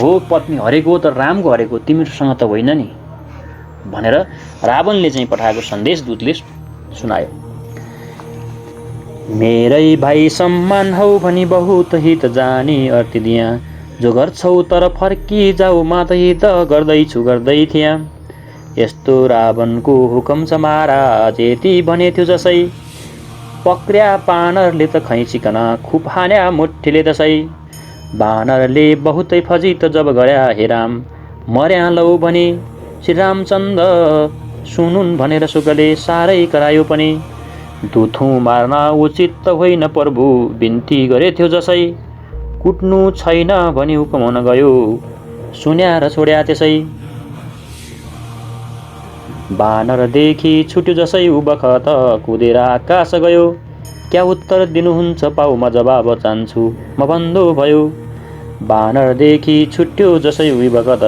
हो पत्नी हरेको हो त रामको हरेको, तिमीसँग त होइन नि भनेर रावणले चाहिँ पठाएको सन्देश दूतले सुनायो। मेरै भाइ सम्मान हौ भनी बहुत हित जानी अर्ती दिया, जो गर्छौ तर फर्की जाऊ म त हित गर्दै थिया। यस्तो रावणको हुकम छ महाराज, यति भने थियो जसै, पक्र्या बानरले त खैँचिकन खुब हान्या मुठीले दसै। बानरले बहुतै फजित जब गर्या हे राम, मर्या लौ भने श्री रामचन्द्र सुनुन् भनेर सुगले साह्रै करायो पनि। दुथु मार्न उचित त होइन प्रभु, बिन्ती गरे थियो जसै, कुट्नु छैन भनी हुकुम हुन गयो, सुन्या र छोड्या त्यसै। बानरदेखि छुट्यो जसै उबखत कुदेर आकाश गयो, क्या उत्तर दिनुहुन्छ पाऊ म जवाब चाहन्छु म बन्धु भयो। बानरदेखि छुट्यो जसै उबखत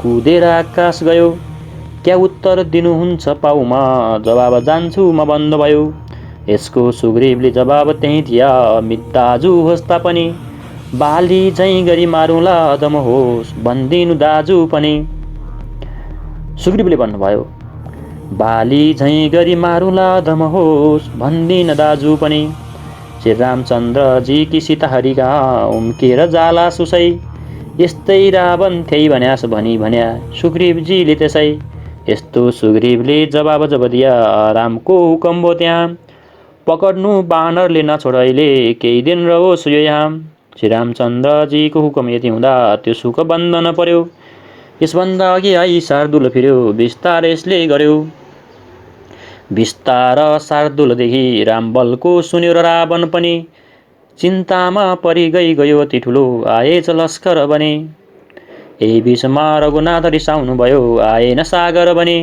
कुदेर आकाश गयो, क्या उत्तर दिनुहुन्छ पाऊ म जवाब जान्छु म बन्द भयो। यसको सुग्रीवले जवाब त्यही दिया, मिताजु होस् तापनि, बाली झैँ गरी मारुला दम होस् भनिदिनु दाजु पनि। सुग्रीवले भन्नुभयो, बाली झैँ गरी मारुला दम होस् भनिदिन दाजु पनि। श्री रामचन्द्रजी कि सीताहरिका उम्केर जाला सुसै, यस्तै रावण थिए भन्यास भन्या सुग्रीवजीले त्यसै। यस्तो सुग्रीवले जवाब जब दिया, रामको हुकम भयो त्यहाँ, पकड्नु बानरले नछोड अहिले, केही दिन रहोस् यो यहाँ। श्री रामचन्द्रजीको हुकम यति हुँदा त्यो सुख बन्धन पर्यो, यसभन्दा अघि आई शार्दुल फिर्यो, विस्तार यसले गर्यो। विस्तार शार्दुलदेखि रामबलको सुन्यो र रावण पनि, चिन्तामा परि गयो अति ठुलो, आएछ लस्कर बने। यही बिचमा रघुनाथ रिसाउनु भयो, आएन सागर बने।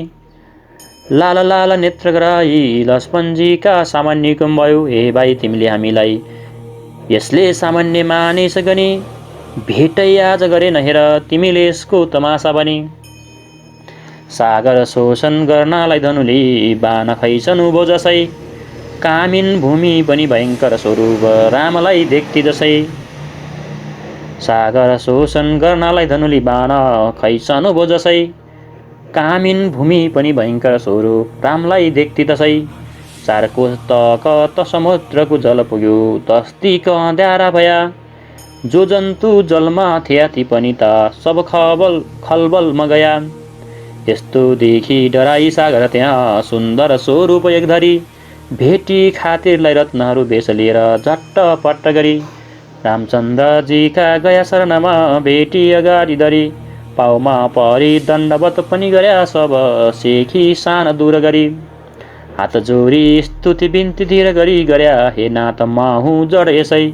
लाल लाल नेत्र गराई लक्ष्मणजीका सामान्य हुकुम भयो, हे भाइ तिमीले हामीलाई यसले सामान्य मानिस गनी, भेटै आज गरेन हेर तिमीले यसको तमासा बनी। सागर शोषण गर्नलाई धनुले बान खैसनु भो जसै, कामिन भूमि पनि भयङ्कर स्वरूप रामलाई देख्ती जसै। सागर शोषण गर्नलाई धनुले बान खैसनु भो जसै, कामिन भूमि पनि भयङ्कर स्वरूप रामलाई देख्ती तसै। चारको तक त समुद्रको जल पुग्यो, तस्तीको अँध्यारा भया, जो जन्तु जलमा थिया ती पनि त सब खलबलमा गया। यस्तो देखि डराई सागर त्यहाँ सुन्दर स्वरूप एक धरी। भेटी खातिरलाई रत्नहरू बेस लिएर झट्टपट्ट गरी। रामचन्द्रजीका गया शरणमा भेटी अगाडि धरी। पाउमा परी दण्डवत पनि गर्या सब सेखी सान दूर गरी। हात जोडी स्तुति बिन्ती धीर गरी गर्या हे नाथ माहु जड यसै।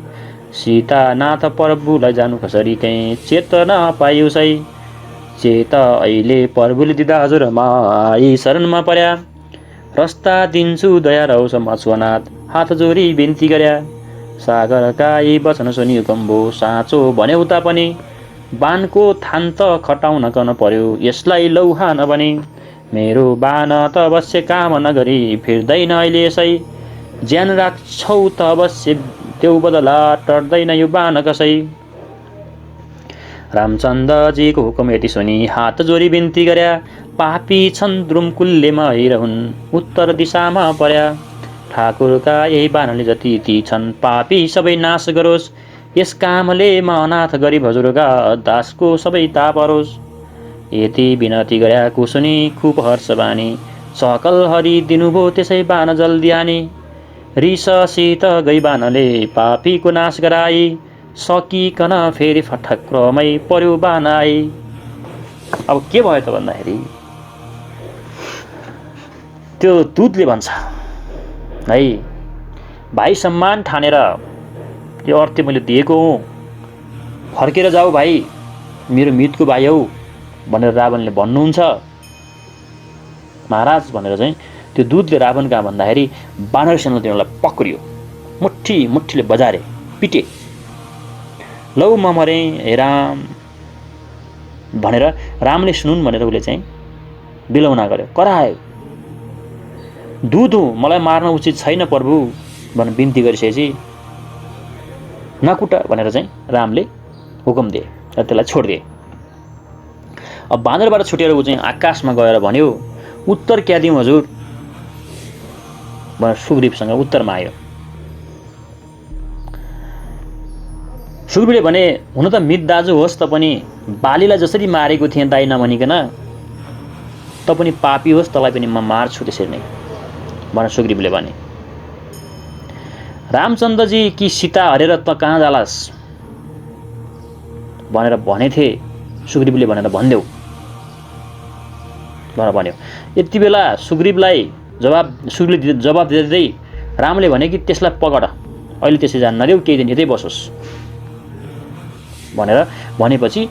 सीता नाथ प्रभुलाई जानु कसरी कहीँ चेतना पाइउसै। चेत अहिले प्रभुले दिँदा हजुरमा आई शरणमा पर्या। रस्ता दिन्छु दया रहोस् मछुवानाथ हात जोडी बिन्ती गर्या। सागरका यी वचन सुनि हुकुम्बो साँचो भन्यो तापनि। बानको थान त खटाउन गर्न पर्यो यसलाई लौहान भने। मेरो बान त अवश्य काम नगरी फिर्दैन अहिले यसै। ज्यान राख्छौ त अवश्य देऊ बदला टर्दैन यो बान कसै। रामचन्द्रजीको हुकुम यति सुनि हात जोडी बिन्ती गर्या। पापी छन् द्रुमकुल्यमा हिरहुन् उत्तर दिशामा पर्या। ठाकुरका यही बानले जति ती छन् पापी सबै नाश गरोस्। यस कामले म अनाथ गरिब हजुरका दासको सबै ताप हरोस्। यति विनती गर्या कुसुनी खुब हर्ष बानी। सकल हरि दिनुभयो त्यसै बान जल्दी आनी। रिससित गई बानले पापीको नाश गराई। सकिकन फेरि फटक्रमै पर्यो बान आई। अब के भयो त भन्दाखेरि त्यो दूतले भन्छ है भाइ सम्मान ठानेर यो अर्थ मैले दिएको हुँ। फर्केर जाऊ भाइ मेरो मितको भाइ हौ भनेर रावणले भन्नुहुन्छ। महाराज भनेर चाहिँ त्यो दूतले रावण कहाँ भन्दाखेरि बानर सेनाले तिनीहरूलाई पक्रियो। मुठीले बजारे पिटे। लौ म मरे हे राम भनेर रामले सुनुन् भनेर उसले चाहिँ बिलौना गर्यो करायो। दूत हुँ मलाई मार्न उचित छैन प्रभु भनेर बिन्ती गरिसकेपछि नकुट भनेर चाहिँ रामले हुकुम दिए र त्यसलाई छोडिदिए। अब बाँदरबाट छुटेर ऊ चाहिँ आकाशमा गएर भन्यो उत्तर क्या दिउँ हजुर भनेर सुग्रीवसँग उत्तरमा आयो। सुग्रीवले भने हुन त मित दाजु होस् त पनि बालीलाई जसरी मारेको थिएँ दाइ नभनिकन त पनि पापी होस् तँलाई पनि म मार्छु त्यसरी नै भनेर सुग्रीवले भने। रामचन्द्रजी कि सीता हरेर त कहाँ जालास् भनेर भनेथे सुग्रीवले भनेर भनिदेऊ भनेर भन्यो। यति बेला सुग्रीवले जवाब दिँदै रामले भने कि त्यसलाई पकड अहिले त्यसै जान नदेऊ केही दिन यतै बसोस् भनेर भनेपछि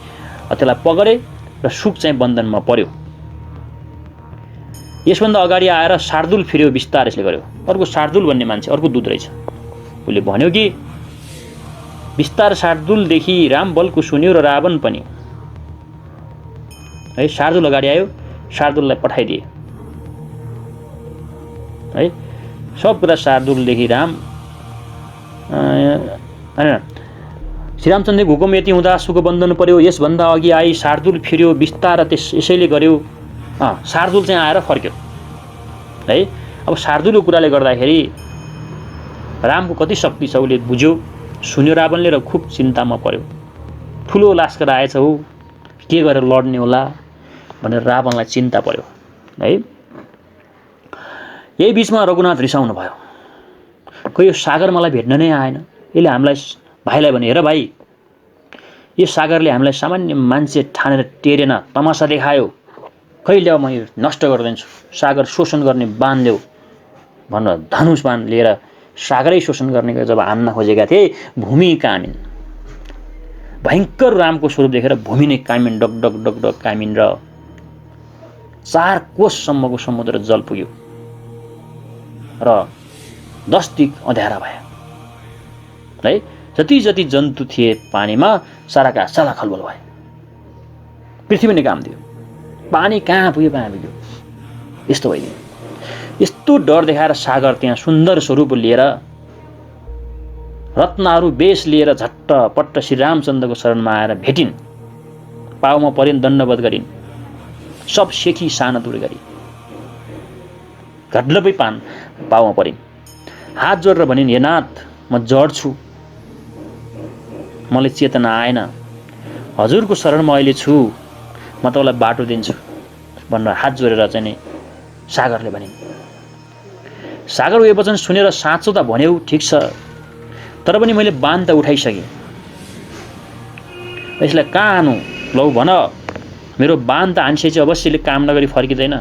त्यसलाई पकडे र सुक चाहिँ बन्धनमा पर्यो। यसभन्दा अगाडि आएर शार्दुल फिर्यो बिस्तार यसले गर्यो। अर्को शार्दुल भन्ने मान्छे अर्को दूत रहेछ। उसले भन्यो कि बिस्तार शार्दुलदेखि रामबलको सुन्यो र रावण पनि है शार्दुल अगाडि आयो। शार्दुललाई पठाइदिए है सब कुरा शार्दुलदेखि राम श्रीरामचन्द्रको हुकुम यति हुँदा सुक बन्धन पर्यो। यसभन्दा अघि आई शार्दुल फिर्यो बिस्तार यसैले गर्यो। शार्दुल चाहिँ आएर फर्क्यो है। अब शार्दुलको कुराले गर्दाखेरि रामको कति शक्ति छ उसले बुझ्यो सुन्यो रावणले र खुब चिन्तामा पर्यो। ठुलो लास्कर आएछ हो के गरेर लड्ने होला भनेर रावणलाई चिन्ता पर्यो है। यही बिचमा रघुनाथ रिसाउनु भयो। खै यो सागर मलाई भेट्न नै आएन। यसले हामीलाई भाइलाई भने हेर भाइ यो सागरले हामीलाई सामान्य मान्छे ठानेर टेरेन तमासा देखायो। खै ल्याऊ म यो नष्ट गरिदिन्छु। सागर शोषण गर्ने बान देऊ भनेर धनुष बाण लिएर सागरै शोषण गर्ने जब हान्न खोजेका थिए भूमि कामिन भयङ्कर रामको स्वरूप देखेर भूमि नै कामिन डग डग डग डग कामिन र 4 कोससम्मको समुद्र जल पुग्यो र 10 दिक अँध्यारा भयो है। जति जति जन्तु थिए पानीमा साराका सारा खलबल भए। पृथ्वी नै काम दियो। पानी कहाँ पुग्यो यस्तो भइदियो। यस्तो डर देखाएर सागर त्यहाँ सुन्दर स्वरूप लिएर रत्नहरू बेस लिएर झट्टपट्ट श्री रामचन्द्रको शरणमा आएर भेटिन्। पाउमा परिन् दण्डवत गरिन्। सब सेखी साना दूर गरी घडलपै पाउमा परिन्। हात जोडेर भनिन् हे नाथ म जड छु मलाई चेतना आएन, हजुरको शरणमा अहिले छु, म तपाईँलाई बाटो दिन्छु भनेर हात जोडेर चाहिँ नि सागरले भनिन्। सागर यो वचन सुनेर साँचो त भन्यौ, ठिक छ, तर पनि मैले बान त उठाइसकेँ, यसलाई कहाँ हानु, लौ भन, मेरो बान त हानिसकेपछि अवश्यले काम नगरी फर्किँदैन,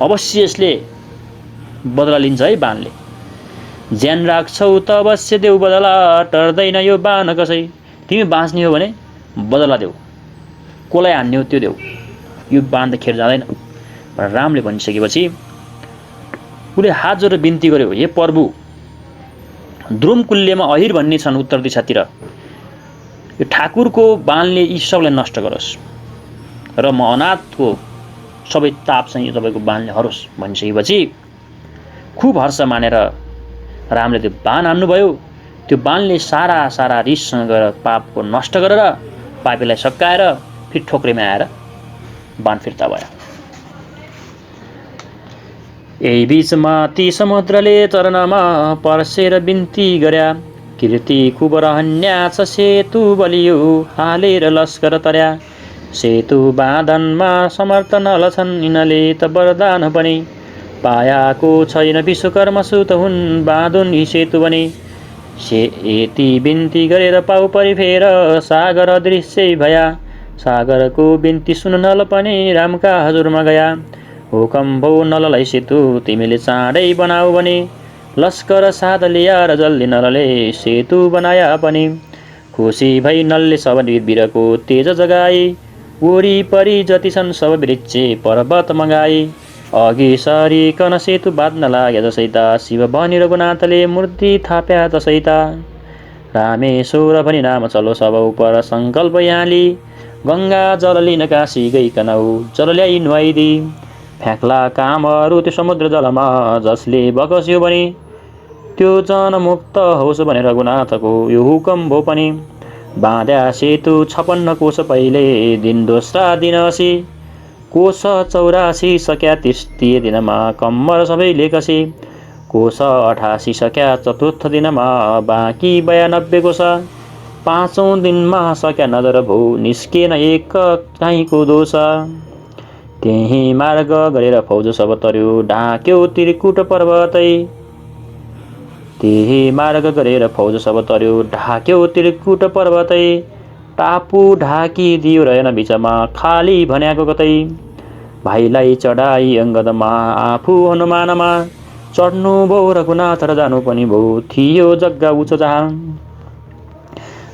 अवश्य यसले बदला लिन्छ है बानले। ज्यान राख्छौ त अवश्य देऊ बदला, टर्दैन यो बान कसै, तिमी बाँच्ने हो भने बदला देऊ, कसलाई हान्ने हो त्यो देऊ, यो बान त खेर जाँदैन भनेर रामले भनिसकेपछि उसले हात जोडेर बिन्ती गर्यो, हे प्रभु, द्रुमकुल्यमा अहिर भन्ने छन् उत्तर दिशातिर, यो ठाकुरको बाणले यी सबलाई नष्ट गरोस् र म अनाथको सबै ताप चाहिँ तपाईँको बाणले हरोस् भनिसकेपछि खुब हर्ष मानेर रामले त्यो बाण हान्नुभयो। त्यो बाणले सारा सारा रिससँग गएर पापको नष्ट गरेर पापीलाई सकाएर फेरि ठोक्रेमा आएर बाण फिर्ता भयो। यही बीचमा ती समुद्रले चरणमा पर्सेर बिन्ती गर्या, कीर्ति खुब रहन्या छ सेतु बलियो हालेर लस्कर तर्या, सेतु बाँधनमा समर्थ नलछन् यिनले त वरदान पनि, पायाको छैन विश्वकर्म सुत हुन् बाँधुन् यी सेतु बने, यति बिन्ती गरेर पाउ परिफेर सागर अदृश्य भया, सागरको बिन्ती सुन नल पनि रामका हजुरमा गया, हुकम भो नललाई सेतु तिमीले चाँडै बनाऊ भने, लस्कर साथ ल्याएर जल्दी नलले सेतु बनाया पनि, खुसी भई नलले सब वीरको तेज जगाए, वरिपरि जति छन् सब वृक्ष पर्वत मगाए, अघि सरिकन सेतु बाँध्न लाग्या जसैता, शिव भनी रघुनाथले मूर्ति थाप्या तसैता, रामेश्वर भनी नाम चलो सब उपर सङ्कल्प यहाँली, गङ्गा जल लिन काशी गइकन जल ल्याइ नुहाइदी, फ्याँक्ला कामहरू त्यो समुद्र जलमा जसले बकस्यो भने, त्यो जनमुक्त होस् भने रघुनाथको यो हुकम भो पनि, बाँध्या सेतु 56 कोश पहिले दिन दोस्रा दिन असी, कोश 84 सक्या 30 दिनमा कम्मर सबैले कसी, कोश 88 सक्या चतुर्थ दिनमा बाँकी 92 कोश, 5औं दिनमा सक्या नजर भो निस्केन एक काहीँको दोष, त्यही मार्ग गरेर फौज सब तर्यो ढाक्यो त्रिकुट पर्वतै, त्यही मार्ग गरेर फौज सब तर्यो ढाक्यो त्रिकुट पर्वतै, टापु ढाकी दियो रहेन बिचमा खाली भन्याको कतै, भाइलाई चढाई अङ्गदमा आफू हनुमानमा, चढ्नु भो रघुनाथ र जानु पनि भो थियो जग्गा उच्च जहाँ,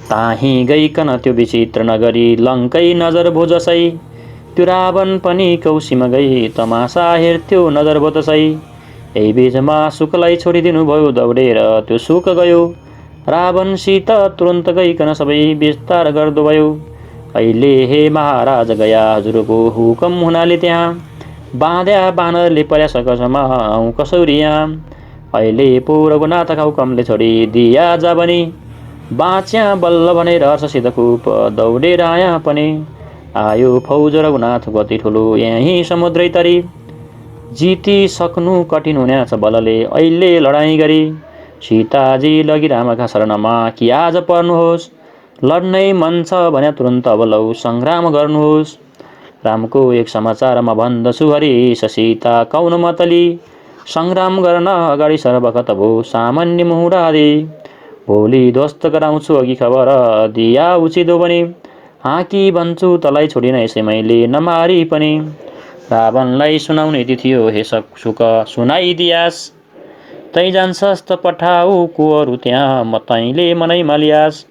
ताही गइकन त्यो विचित्र नगरी लङ्कै नजर भो जसै, त्यो रावण पनि कौशीमा गई तमासा हेर्थ्यो नजर भो तसै, यही बीचमा सुकलाई छोडिदिनु भयो दौडेर त्यो सुक गयो, रावणसित तुरन्त गइकन सबै विस्तार गर्दो भयो, अहिले हे महाराज गया हजुरको हुकम हुनाले त्यहाँ, बाँध्या बानरले पर्या सकसमा आउँ कसौरी यहाँ, अहिले पो रघुनाथका हुकमले छोडी दिया जा बनी, बाँच्या बल्ल भनेर हर्षसित खुब दौडेर आया पनि, आयो फौज रघुनाथ गति ठुलो यहीँ समुद्रै तरी, जिती सक्नु कठिन हुनेछ बलले अहिले लडाईँ गरी, सीताजी लगी रामका शरणमा कि आज पर्नुहोस्, लड्नै मन छ भने तुरन्त अब लौ सङ्ग्राम गर्नुहोस्, रामको एक समाचारमा भन्दछु हरिश सीता कौन मतली, सङ्ग्राम गर्न अगाडि सर्वखत भो सामान्य मुहुडादी, भोलि ध्वस्त गराउँछु अघि खबर दिया उचित हो भने, हाँकी भन्छु तलाई छोडिन यसै मैले नमारी पनि, रावणलाई सुनाउने यति थियो हे सुक सुनाइदियास, तै जान्छस् त पठाऊ को अरू त्यहाँ म तैँले मनै मालियास,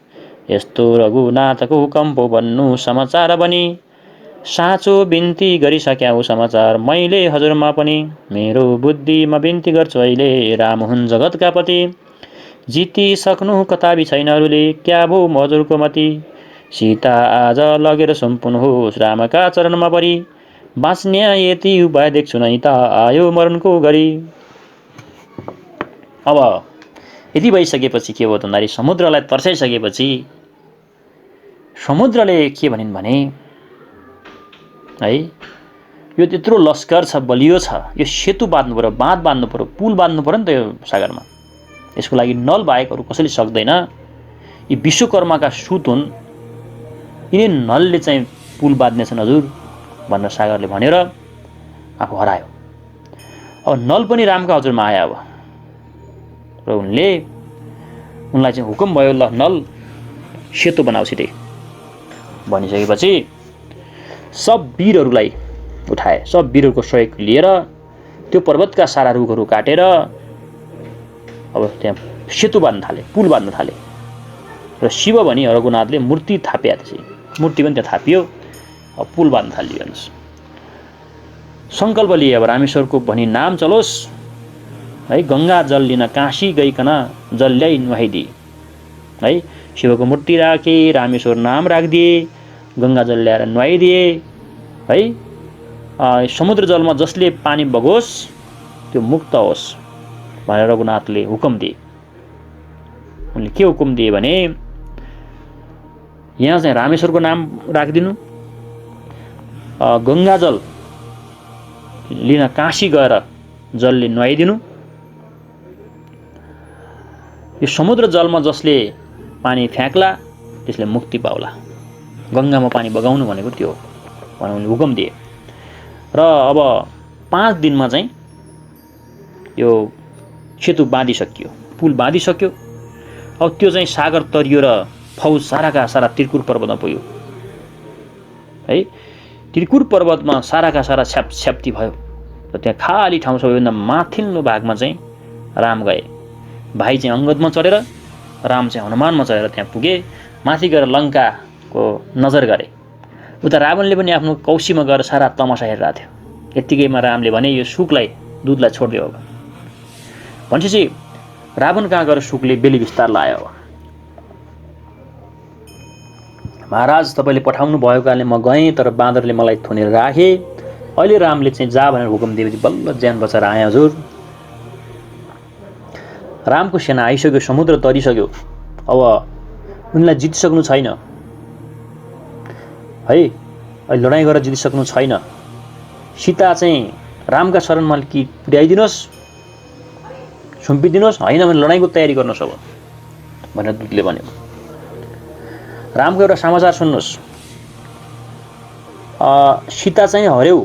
यस्तो रघुनाथको हुकम पो भन्नु समाचार बनी, साँचो बिन्ती गरिसक्याउ समाचार मैले हजुरमा पनि, मेरो बुद्धिमा बिन्ती गर्छु अहिले राम हुन् जगतका पति, जिती सक्नु कताबी छैन अरूले क्या भो हजुरको मती, सीता आज लगेर सुम्पुनुहोस् रामका चरणमा परी, बाँच्ने यति उपाय देख्छु नै त आयो मरणको गरी। अब यति भइसकेपछि के भयो भन्दाखेरि समुद्रलाई तर्साइसकेपछि समुद्रले के भनिन् भने, है यो त्यत्रो लस्कर छ, बलियो छ, यो सेतु बाँध्नु पर्यो, बाँध बाँध्नु पर्यो, पुल बाँध्नु पर्यो नि त यो सागरमा, यसको लागि नल बाहेक अरू कसैले सक्दैन। यी विश्वकर्माका सुत हुन्, यिनै नलले चाहिँ पुल बाँध्नेछन् हजुर भनेर सागरले भनेर आफू हरायो। अब नल पनि रामका हजुरमा आयो अब, र उनलाई चाहिँ हुकुम भयो, ल नल सेतो बनाऊ छिटै भनिसकेपछि सब वीरहरूलाई उठाए, सब वीरहरूको सहयोग लिएर त्यो पर्वतका सारा रुखहरू काटेर अब त्यहाँ सेतु बाँध्न थाले, पुल बाँध्न थाले। र शिव भनी रघुनाथले मूर्ति थापिया, त्यसै मूर्ति पनि त्यहाँ थापियो, अब पुल बाँध्न थालियो। हेर्नुहोस्, सङ्कल्प लिए अब रामेश्वरको भनी नाम चलोस् है। गङ्गा जल लिन काशी गइकन जल ल्याइ नुहाइदिए है। शिवको मूर्ति राखे, रामेश्वर नाम राखिदिए, गङ्गा जल ल्याएर नुहाइदिए है। समुद्र जलमा जसले पानी बगोस् त्यो मुक्त होस् भनेर रघुनाथले हुकुम दिए। उनले के हुकुम दिए भने यहाँ चाहिँ रामेश्वरको नाम राखिदिनु, गङ्गा जल लिन काशी गएर जलले नुहाइदिनु, यो समुद्र जलमा जसले पानी फ्याँक्ला त्यसले मुक्ति पाउला। गङ्गामा पानी बगाउनु भनेको त्यो भनेर उनले हुकुम दिए। र अब 5 दिनमा चाहिँ यो सेतु बाँधिसकियो, पुल बाँधिसक्यो। अब त्यो चाहिँ सागर तरियो र फौज साराका सारा त्रिकुर पर्वतमा पुग्यो है। त्रिकुर पर्वतमा साराका सारा छ्याप्ती भयो र त्यहाँ खाली ठाउँ सबैभन्दा माथिल्लो भागमा चाहिँ राम गए। भाइ चाहिँ अङ्गदमा चढेर, राम चाहिँ हनुमानमा चढेर त्यहाँ पुगे। माथि गएर लङ्काको नजर गरे। उता रावणले पनि आफ्नो कौशीमा गएर सारा तमासा हेरिरहेको थियो। यत्तिकैमा रामले भने यो सुकलाई दुधलाई छोडिदियो अब भनेपछि रावण कहाँ गएर सुकले बेली विस्तार लायो। महाराज तपाईँले पठाउनु भएको कारणले म गएँ, तर बाँदरले मलाई थुनेर राखे। अहिले रामले चाहिँ जा भनेर हुकुम दिएपछि बल्ल ज्यान बचाएर आए हजुर। रामको सेना आइसक्यो, समुद्र तरिसक्यो। अब उनलाई जितिसक्नु छैन है, अहिले लडाइँ गरेर जितिसक्नु छैन। सीता चाहिँ रामका शरणमा कि पुर्याइदिनुहोस्, सुम्पिदिनुहोस्, होइन भने लडाइँको तयारी गर्नुहोस् अब भनेर दूतले भन्यो। रामको एउटा समाचार सुन्नुहोस्, सीता चाहिँ हर्यौ,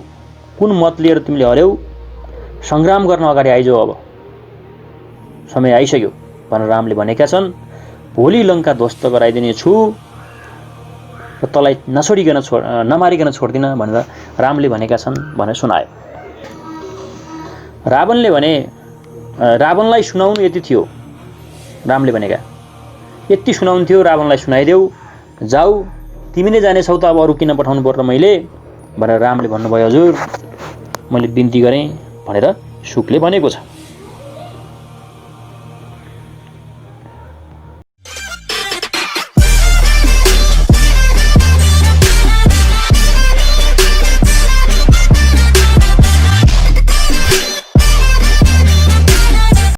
कुन मत लिएर तिमीले हर्यौ, सङ्ग्राम गर्न अगाडि आइजाऊ, अब समय आइसक्यो भनेर रामले भनेका छन्। भोलि लङ्का ध्वस्त गराइदिने छु र तँलाई नमारिकन छोड्दिन भनेर रामले भनेका छन् भनेर सुनायो। रावणले भने, रावणलाई सुनाउनु यति थियो, रामले भनेका यति सुनाउनु थियो, रावणलाई सुनाइदेऊ, जाऊ तिमी नै जानेछौ त, अब अरू किन पठाउनु पर्यो मैले भनेर रामले भन्नुभयो। हजुर मैले बिन्ती गरेँ भनेर सुकले भनेको छ।